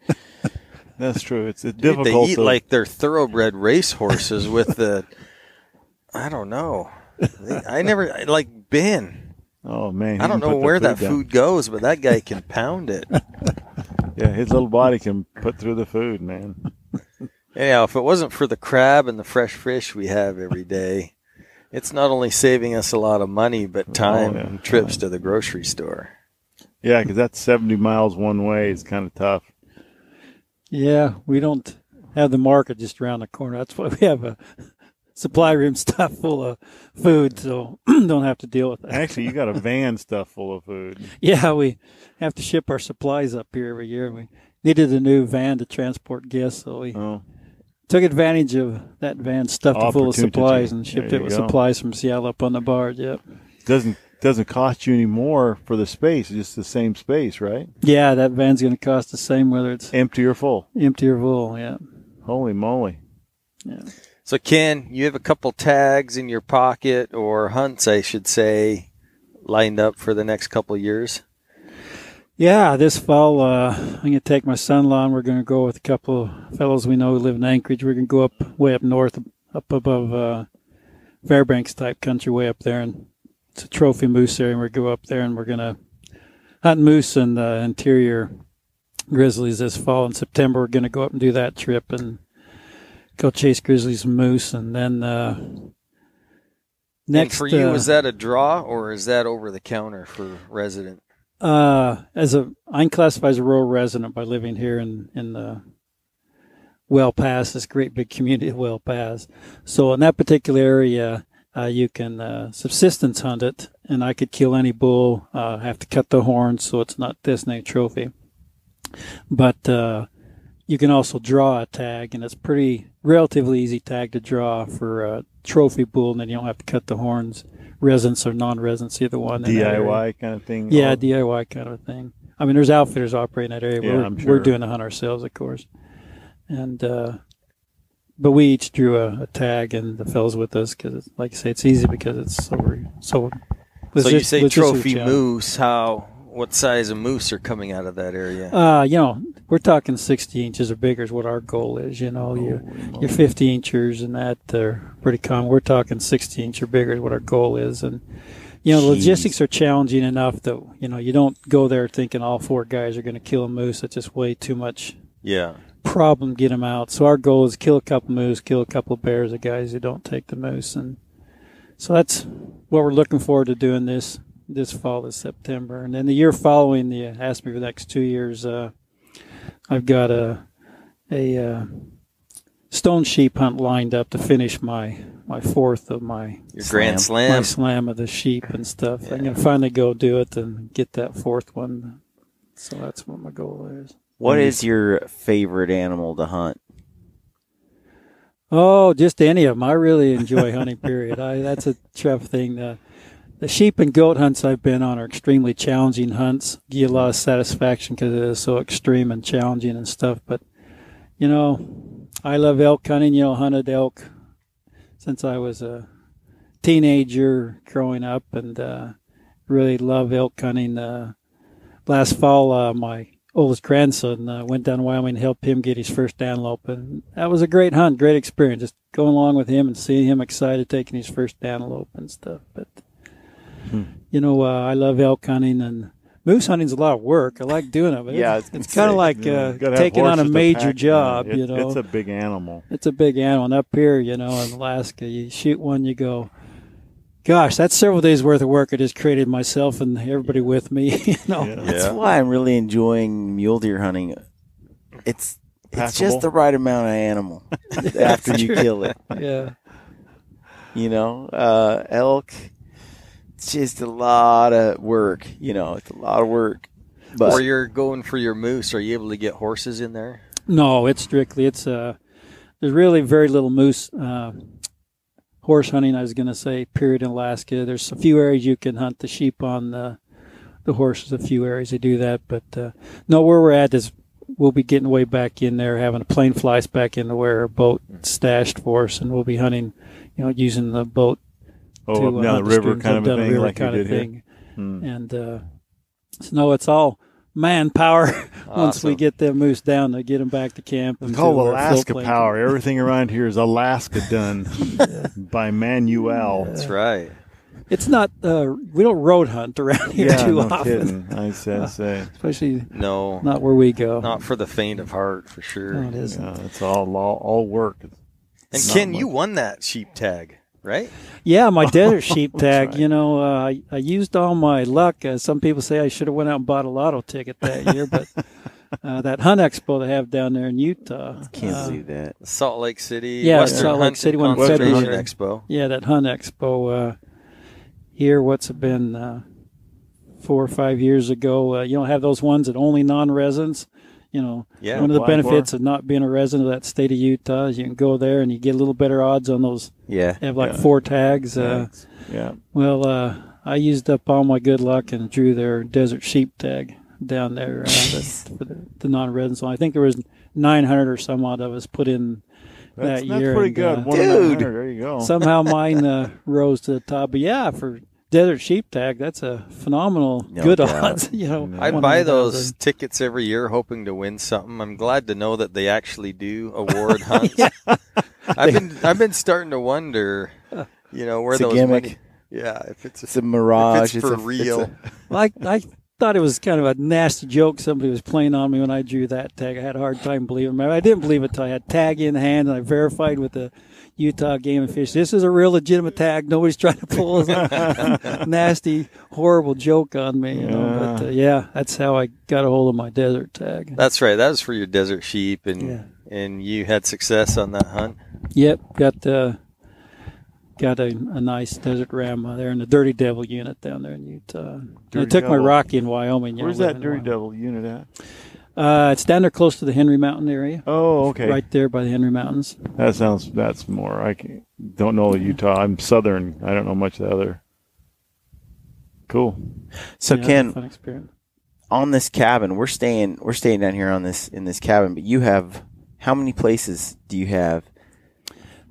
That's true. It's difficult. They eat like they're thoroughbred racehorses with I don't know. I never, like Ben. Oh, man. I don't know where that food goes, but that guy can pound it. Yeah, his little body can put through the food, man. Anyhow, if it wasn't for the crab and the fresh fish we have every day, it's not only saving us a lot of money, but time and trips to the grocery store. Yeah, because that's 70 miles one way is kind of tough. Yeah, we don't have the market just around the corner. That's why we have a supply room stuffed full of food, so don't have to deal with that. Actually, you got a van stuffed full of food. Yeah, we have to ship our supplies up here every year. We needed a new van to transport guests, so we took advantage of that van stuffed full of supplies and shipped it with supplies from Seattle up on the barge. Yep. Doesn't cost you any more for the space. It's just the same space, right? Yeah, that van's going to cost the same whether it's empty or full. Empty or full, yeah. Holy moly. Yeah. So, Ken, you have a couple tags in your pocket, or hunts, I should say, lined up for the next couple of years? Yeah, this fall, I'm going to take my son-in-law, and we're going to go with a couple of fellows we know who live in Anchorage. We're going to go way up north, up above Fairbanks-type country, way up there, and it's a trophy moose area, and we're going to go up there, and we're going to hunt moose and interior grizzlies this fall. In September, we're going to go up and do that trip, and go chase grizzlies and moose, and then next. And for you, is that a draw or is that over the counter for resident? I'm classified as a rural resident by living here in the Well Pass, this great big community of Well Pass. So in that particular area, you can subsistence hunt it, and I could kill any bull. Have to cut the horns, so it's not designated trophy. But you can also draw a tag, and it's pretty relatively easy tag to draw for a trophy bull, and then you don't have to cut the horns, residence or non-residence, either one. DIY kind of thing? Yeah, DIY kind of thing. I mean, there's outfitters operating that area. Yeah, We're doing the hunt ourselves, of course. And but we each drew a tag, and the fellows with us, because, like I say, it's easy because it's so. So you say trophy moose? What size of moose are coming out of that area? We're talking 60 inches or bigger is what our goal is. Your 50 inchers and that are pretty common. We're talking 60 inch or bigger is what our goal is. And, logistics are challenging enough that, you don't go there thinking all 4 guys are going to kill a moose. That's just way too much problem to get them out. So our goal is kill a couple moose, kill a couple of bears, the guys who don't take the moose. And so that's what we're looking forward to doing this fall, this September. And then the year following, you asked me for the next 2 years, I've got a stone sheep hunt lined up to finish my 4th of my Grand Slam. My slam of the sheep and stuff. Yeah. I'm going to finally go do it and get that 4th one. So that's what my goal is. What is your favorite animal to hunt? Oh, just any of them. I really enjoy hunting, period. That's a tough thing. The sheep and goat hunts I've been on are extremely challenging hunts. Give you a lot of satisfaction because it is so extreme and challenging and stuff. But, I love elk hunting. Hunted elk since I was a teenager growing up, and really love elk hunting. Last fall, my oldest grandson went down to Wyoming and helped him get his first antelope. And that was a great hunt, great experience, just going along with him and seeing him excited taking his first antelope and stuff. But I love elk hunting, and moose hunting's a lot of work. I like doing it. But it's kind of like taking on a major job. It's a big animal. It's a big animal. And up here, in Alaska, you shoot one, you go, gosh, that's several days worth of work I just created myself and everybody with me. That's why I'm really enjoying mule deer hunting. It's just the right amount of animal after you kill it. Yeah. Elk. It's just a lot of work, it's a lot of work. But or you're going for your moose, are you able to get horses in there? No, it's strictly, there's really very little moose horse hunting, I was going to say, period, in Alaska. There's a few areas you can hunt the sheep on the horses, a few areas they do that. But no, where we're at is we'll be getting way back in there, having a plane fly us back into where a boat stashed for us, and we'll be hunting, using the boat. Down the river kind of a thing, like you did here. And so it's all manpower once we get them moose down to get them back to camp. It's called Alaska power. Everything around here is Alaska done by Manuel. That's right. It's not. We don't road hunt around here too often. Kidding. I said, especially not where we go. Not for the faint of heart, for sure. No, it isn't. It's all work. And Ken, you won that sheep tag, right? Yeah, my desert sheep tag. Right. I used all my luck. Some people say I should have went out and bought a lotto ticket that year, but that hunt expo they have down there in Utah. Can't do that. Salt Lake City. Yeah, Western Salt Lake City one Conservation Expo. Yeah, that hunt expo here. What's it been? 4 or 5 years ago. You don't have those ones that only non-residents. One of the benefits of not being a resident of that state of Utah is you can go there and you get a little better odds on those. Yeah. They have 4 tags. Well, I used up all my good luck and drew their desert sheep tag down there for the non-residents. I think there was 900 or some odd of us put in that year. That's pretty good. Dude, there you go. Somehow mine rose to the top. But yeah, for desert sheep tag, that's a phenomenal good odds. I buy those tickets every year hoping to win something. I'm glad to know that they actually do award hunts. I've been starting to wonder, where it's those a gimmick. money. Yeah, if it's a mirage, if it's for real. I thought it was kind of a nasty joke somebody was playing on me when I drew that tag. I had a hard time believing it. I didn't believe it until I had tag in hand and I verified with the Utah Game and Fish. This is a real legitimate tag. Nobody's trying to pull a nasty, horrible joke on me. But that's how I got a hold of my desert tag. That's right. That was for your desert sheep, and you had success on that hunt. Yep, got a nice desert ram there in the Dirty Devil unit down there in Utah. I took my Rocky in Wyoming. Where's that Dirty Devil unit at? It's down there close to the Henry Mountain area. Oh, okay. Right there by the Henry Mountains. That's more. Don't know Utah. I'm southern. I don't know much of the other. Cool. So Ken, fun experience. On this cabin, we're staying down here in this cabin, but you have, how many places do you have?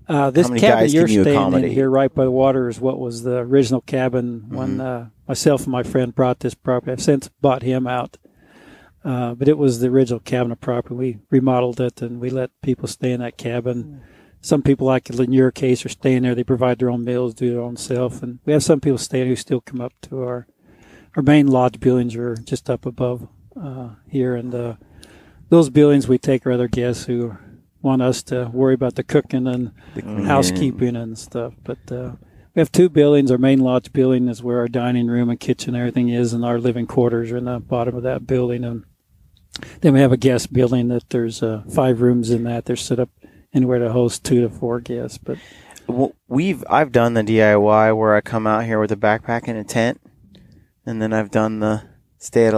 This cabin you're staying in here right by the water is what was the original cabin when myself and my friend brought this property. I've since bought him out. But it was the original cabin of property. We remodeled it, and we let people stay in that cabin. Some people, like in your case, are staying there. They provide their own meals, do their own self. And we have some people staying who still come up to our main lodge buildings are just up above here. And those buildings, we take our other guests who want us to worry about the cooking and housekeeping and stuff. But we have two buildings. Our main lodge building is where our dining room and kitchen and everything is, and our living quarters are in the bottom of that building. And then we have a guest building that there's 5 rooms in that. They're set up anywhere to host 2 to 4 guests. But I've done the DIY where I come out here with a backpack and a tent, and then I've done the stay at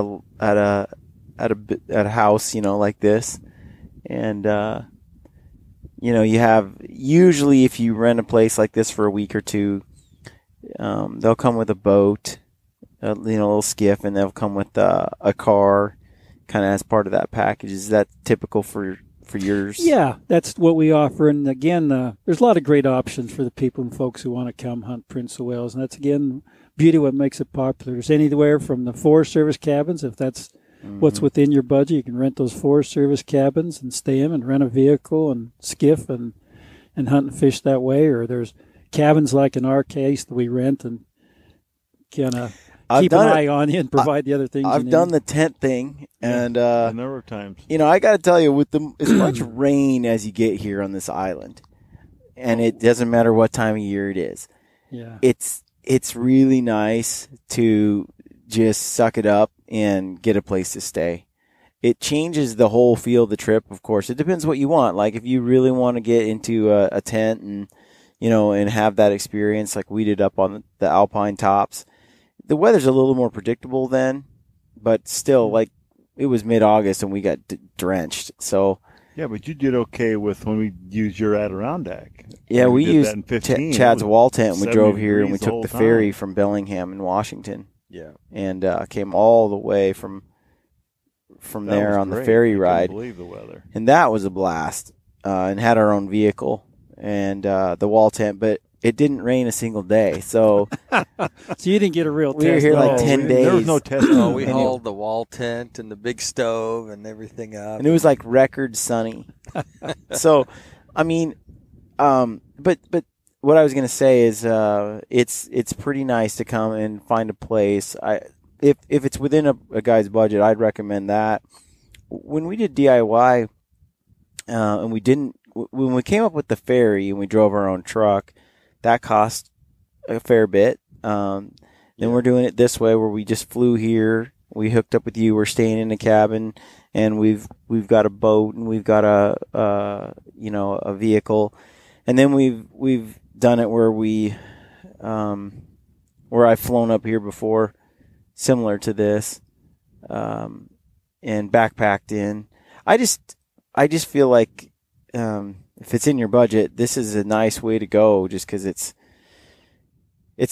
a house, like this, and you have, usually if you rent a place like this for a week or two, they'll come with a boat, a little skiff, and they'll come with a car, kind of as part of that package. Is that typical for yours? Yeah, that's what we offer. And again, there's a lot of great options for the people and folks who want to come hunt Prince of Wales. And that's, again, beauty what makes it popular. There's anywhere from the Forest Service cabins, if that's what's within your budget. You can rent those Forest Service cabins and stay in and rent a vehicle and skiff and hunt and fish that way. Or there's cabins like in our case that we rent and kind of keep an eye on you and provide the other things. I've done the tent thing, and a number of times. I got to tell you, with as much rain as you get here on this island, and it doesn't matter what time of year it is. Yeah, it's really nice to just suck it up and get a place to stay. It changes the whole feel of the trip. Of course, it depends what you want. Like if you really want to get into a tent and and have that experience like we did up on the Alpine tops. The weather's a little more predictable then, but still, like, it was mid-August and we got drenched. So yeah, but you did okay with when we used your Adirondack. Yeah, we used Chad's wall tent. And we drove here and we took the ferry from Bellingham in Washington. Yeah, and came all the way from there on the ferry ride. Believe the weather, and that was a blast. And had our own vehicle and the wall tent, but it didn't rain a single day, so so you didn't get a real test. We were here like 10 days. There was no test. We hauled the wall tent and the big stove and everything up, and it was like record sunny. So, I mean, but what I was going to say is, it's pretty nice to come and find a place. If it's within a guy's budget, I'd recommend that. When we did DIY, and when we came up with the ferry and we drove our own truck, that cost a fair bit. Then we're doing it this way where we just flew here. We hooked up with you. We're staying in a cabin, and we've got a boat and we've got a vehicle, and then we've done it where where I've flown up here before, similar to this, and backpacked in. I just feel like. If it's in your budget, this is a nice way to go just because it's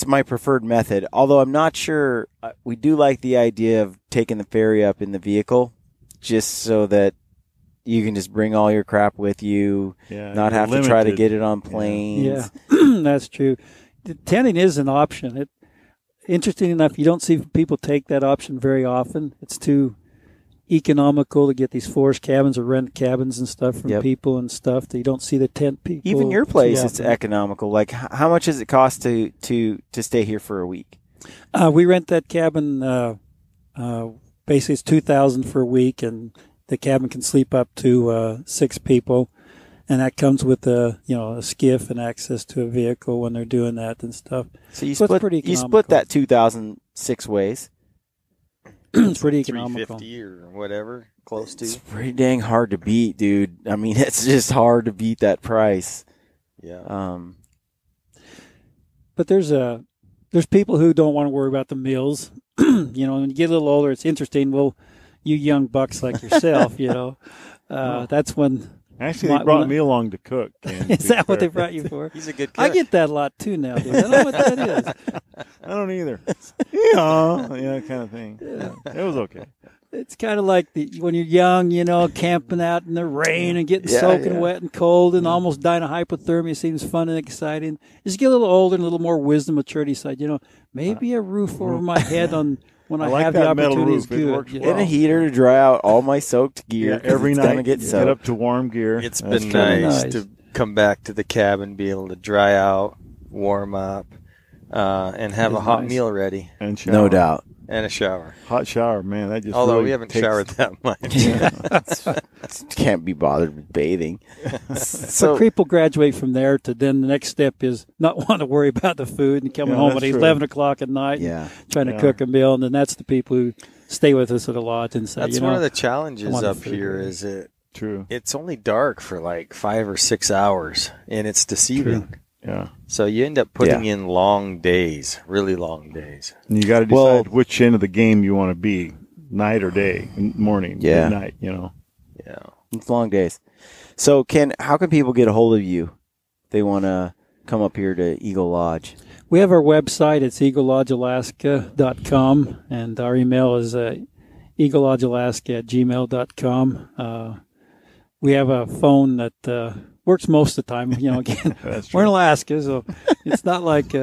my preferred method. Although I'm not sure, we do like the idea of taking the ferry up in the vehicle just so that you can just bring all your crap with you, not have to try to get it on planes. Yeah, that's true. Tenting is an option. Interesting enough, you don't see people take that option very often. It's too economical to get these forest cabins or rent cabins and stuff from people and stuff that you don't see the tent people. Even your place, it's economical. Like, how much does it cost to stay here for a week? We rent that cabin. Basically, it's $2,000 for a week, and the cabin can sleep up to 6 people, and that comes with a skiff and access to a vehicle when they're doing that and stuff. So you split that $2,000 6 ways. It's pretty economical. $350 or whatever, close to. It's pretty dang hard to beat, dude. I mean, it's just hard to beat that price. Yeah. But there's people who don't want to worry about the meals. When you get a little older, it's interesting. We'll you young bucks like yourself, that's when. Actually, they brought me along to cook. Is that what they brought you for? He's a good cook. I get that a lot too now, dude. I don't know what that is. I don't either. Yeah, kind of thing. Yeah. It was okay. It's kind of like when you're young, camping out in the rain and getting soaking wet and cold and almost dying of hypothermia seems fun and exciting. As you get a little older and a little more wisdom, maturity side, maybe a roof over my head when I have the opportunity is good. And a heater to dry out all my soaked gear. Every night, get up to warm gear. It's been nice to come back to the cabin, be able to dry out, warm up, and have a hot meal ready. And shower. No doubt. And a shower. Hot shower, man. That just Although really we haven't showered that much. Can't be bothered with bathing. So people graduate from there to then the next step is not want to worry about the food and coming home at 11 o'clock at night and trying to cook a meal. And then that's the people who stay with us at a lodge and say, that's one of the challenges up here is it's only dark for like 5 or 6 hours and it's deceiving. True. Yeah. So you end up putting in long days, really long days. And you got to decide which end of the game you want to be, night or day, morning, night, Yeah. It's long days. So, Ken, how can people get a hold of you if they want to come up here to Eagle Lodge? We have our website. It's eaglelodgealaska.com, and our email is eaglelodgealaska@gmail.com. We have a phone that works most of the time. Again, we're in Alaska, so it's not like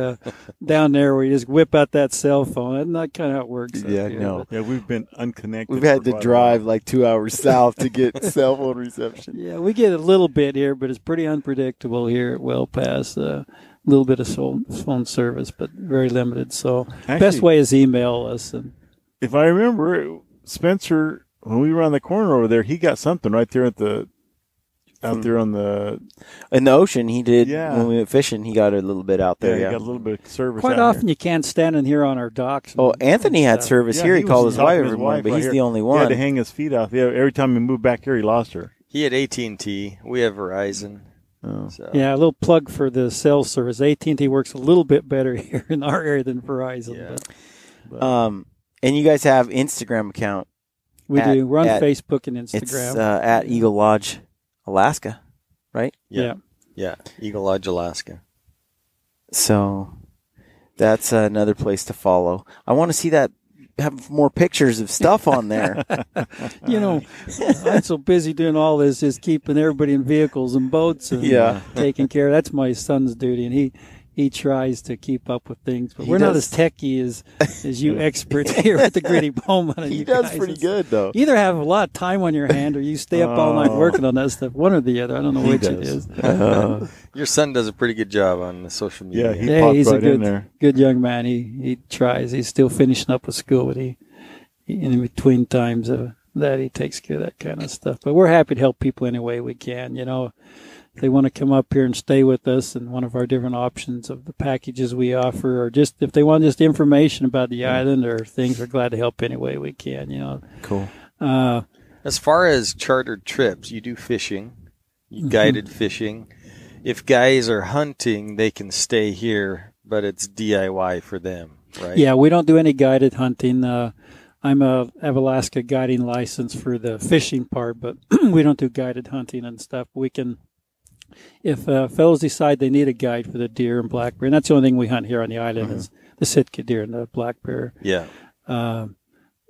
down there where you just whip out that cell phone. That's not kind of how it works. No. Yeah, we've been unconnected. We've had to drive like 2 hours south to get cell phone reception. Yeah, we get a little bit here, but it's pretty unpredictable here at Well Pass. A little bit of phone service, but very limited. So best way is email us. And if I remember, Spencer, when we were on the corner over there, he got something right there out there in the ocean. He did when we went fishing. He got a little bit out there. He got a little bit of service. Quite often, you can't stand in here on our docks. Anthony had service here. He called his wife every morning, but he's the only one. He had to hang his feet off. Yeah, every time he moved back here, he lost her. He had AT&T. We have Verizon. So. Yeah, a little plug for the cell service. AT&T works a little bit better here in our area than Verizon. Yeah. And you guys have Instagram account. We do. We're on Facebook and Instagram. It's at Eagle Lodge, Alaska, right? Yeah. Eagle Lodge, Alaska. So that's another place to follow. I want to see that. Have more pictures of stuff on there. I'm so busy doing all this, just keeping everybody in vehicles and boats and taking care of. That's my son's duty, and he tries to keep up with things. But we're not as techie as you experts here at the Gritty Bowmen. He does pretty good, though. You either have a lot of time on your hand or you stay up all night working on that stuff. One or the other. I don't know which it is. Your son does a pretty good job on the social media. Yeah, he's right a good young man. He tries. He's still finishing up with school, but he in between times that he takes care of that kind of stuff. But we're happy to help people any way we can. If they want to come up here and stay with us and one of our different options of the packages we offer, or just if they want just information about the island or things, we're glad to help any way we can. Cool. As far as chartered trips, you do fishing, guided fishing. If guys are hunting, they can stay here, but it's DIY for them, right? Yeah, we don't do any guided hunting. I have Alaska guiding license for the fishing part, but we don't do guided hunting and stuff. We can, if fellows decide they need a guide for the deer and black bear, and that's the only thing we hunt here on the island is the Sitka deer and the black bear. Yeah.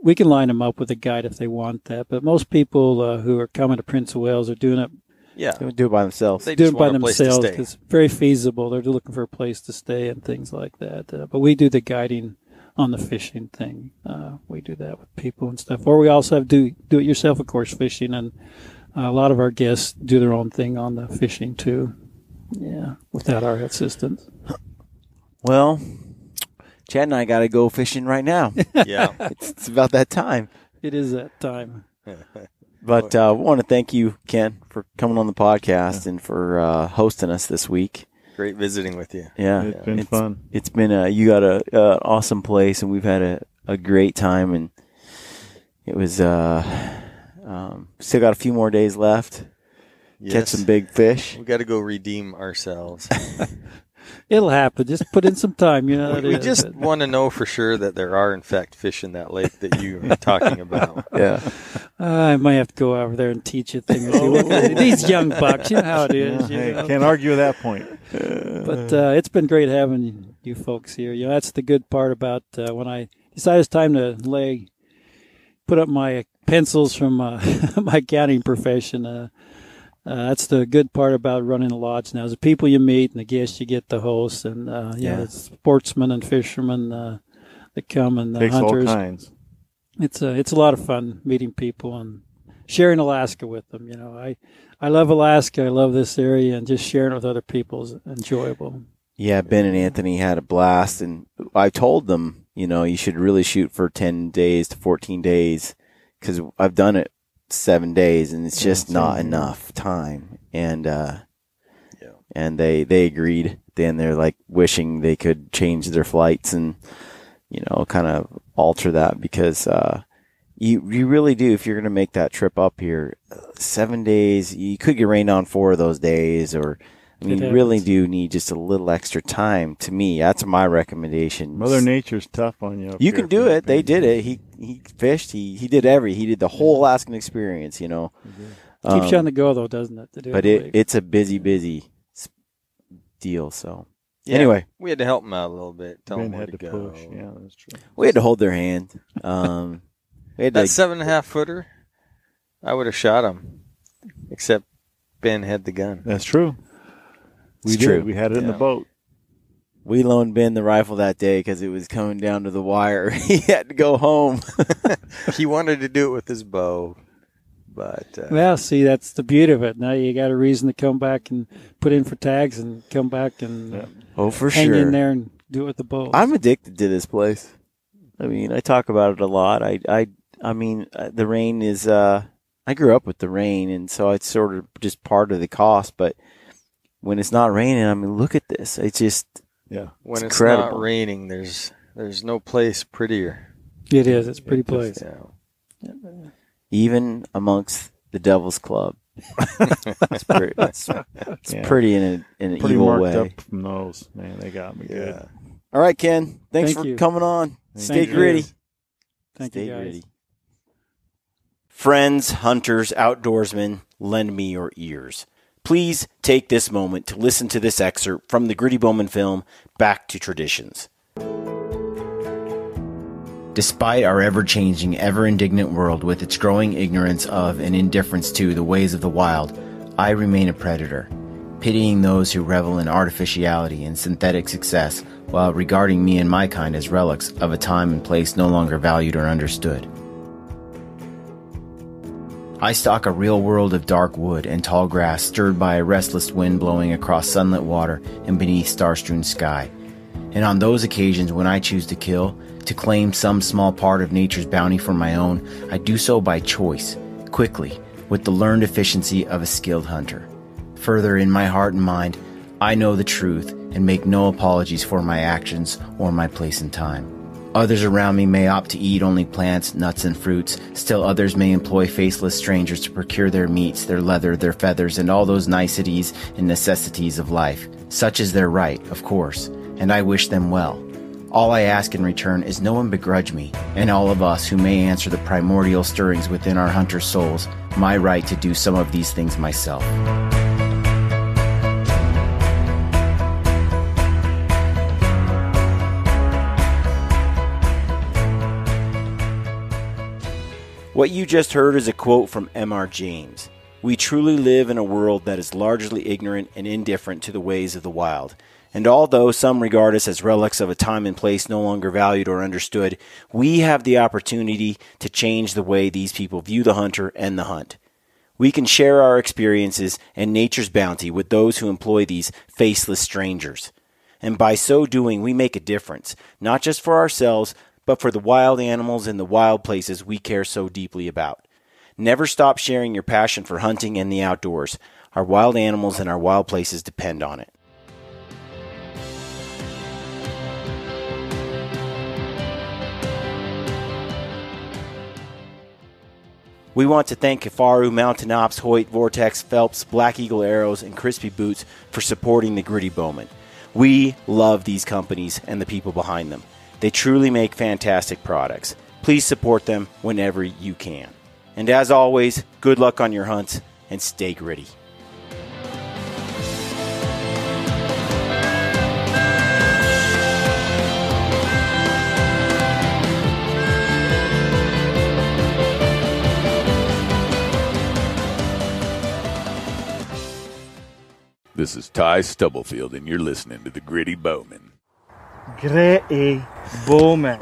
We can line them up with a guide if they want that, but most people who are coming to Prince of Wales are doing it. Yeah, they do it by themselves. They do it by themselves because it's very feasible. They're looking for a place to stay and things like that. But we do the guiding on the fishing thing. We do that with people and stuff. Or we also have do-it-yourself, of course, fishing, and a lot of our guests do their own thing on the fishing too. Yeah, without our assistance. Well, Chad and I got to go fishing right now. Yeah. It's about that time. It is that time. But I want to thank you, Ken, for coming on the podcast and for hosting us this week. Great visiting with you. Yeah. It's been fun. It's been you got an awesome place, and we've had a great time, and it was still got a few more days left. Yes. Catch some big fish. We got to go redeem ourselves. It'll happen. Just put in some time. We just want to know for sure that there are, in fact, fish in that lake that you are talking about. Yeah. I might have to go over there and teach you a thing or two. These young bucks, you know how it is. Hey, can't argue with that point. But it's been great having you folks here. That's the good part about when I decided it's time to put up my pencils from my accounting profession. That's the good part about running a lodge now is the people you meet and the guests you get to host and the sportsmen and fishermen that come and the Takes hunters. all kinds. It's a lot of fun meeting people and sharing Alaska with them. I love Alaska. I love this area, and just sharing it with other people is enjoyable. Yeah, Ben and Anthony had a blast, and I told them, you should really shoot for 10 days to 14 days because I've done it 7 days, and it's just not enough time. And and they agreed. Then they're like wishing they could change their flights and kind of alter that because you really do. If you're going to make that trip up here, 7 days, you could get rained on 4 of those days, or you really do need just a little extra time. To me, that's my recommendation. Mother Nature's tough on you. You can do it. They did it. He fished. He did he did the whole Alaskan experience. Keeps you on the go though, doesn't it? To do but it's a busy deal. So anyway, we had to help them out a little bit. Tell them where to go. Push. Yeah, that's true. We had to hold their hand. We had that 7.5 footer, I would have shot him, except Ben had the gun. That's true. We did. We had it in the boat. We loaned Ben the rifle that day because it was coming down to the wire. He had to go home. He wanted to do it with his bow. But well, see, that's the beauty of it. Now you got a reason to come back and put in for tags and come back and for hang sure in there and do it with the bow. I'm addicted to this place. I talk about it a lot. The rain is. I grew up with the rain, and so it's sort of just part of the cost. But when it's not raining, look at this. It's just When it's incredible. Not raining, there's no place prettier. It is. It's a pretty place. Even amongst the Devil's Club, it's pretty. It's pretty in an pretty evil marked way. up from those, man. They got me good. All right, Ken. Thanks Thank for you. coming on. Stay you. gritty. Thank Stay you, guys. gritty. Friends, hunters, outdoorsmen, lend me your ears. Please take this moment to listen to this excerpt from the Gritty Bowmen film, Back to Traditions. Despite our ever-changing, ever-indignant world with its growing ignorance of and indifference to the ways of the wild, I remain a predator, pitying those who revel in artificiality and synthetic success while regarding me and my kind as relics of a time and place no longer valued or understood. I stalk a real world of dark wood and tall grass stirred by a restless wind blowing across sunlit water and beneath star-strewn sky. And on those occasions when I choose to kill, to claim some small part of nature's bounty for my own, I do so by choice, quickly, with the learned efficiency of a skilled hunter. Further, in my heart and mind, I know the truth and make no apologies for my actions or my place and time. Others around me may opt to eat only plants, nuts, and fruits. Still others may employ faceless strangers to procure their meats, their leather, their feathers, and all those niceties and necessities of life. Such is their right, of course, and I wish them well. All I ask in return is no one begrudge me, and all of us who may answer the primordial stirrings within our hunter souls, my right to do some of these things myself. What you just heard is a quote from M.R. James. We truly live in a world that is largely ignorant and indifferent to the ways of the wild. And although some regard us as relics of a time and place no longer valued or understood, we have the opportunity to change the way these people view the hunter and the hunt. We can share our experiences and nature's bounty with those who employ these faceless strangers. And by so doing, we make a difference, not just for ourselves, but for the wild animals and the wild places we care so deeply about. Never stop sharing your passion for hunting and the outdoors. Our wild animals and our wild places depend on it. We want to thank Kifaru, Mountain Ops, Hoyt, Vortex, Phelps, Black Eagle Arrows, and Crispy Boots for supporting the Gritty Bowmen. We love these companies and the people behind them. They truly make fantastic products. Please support them whenever you can. And as always, good luck on your hunts and stay gritty. This is Ty Stubblefield, and you're listening to the Gritty Bowmen. Gritty Bowmen.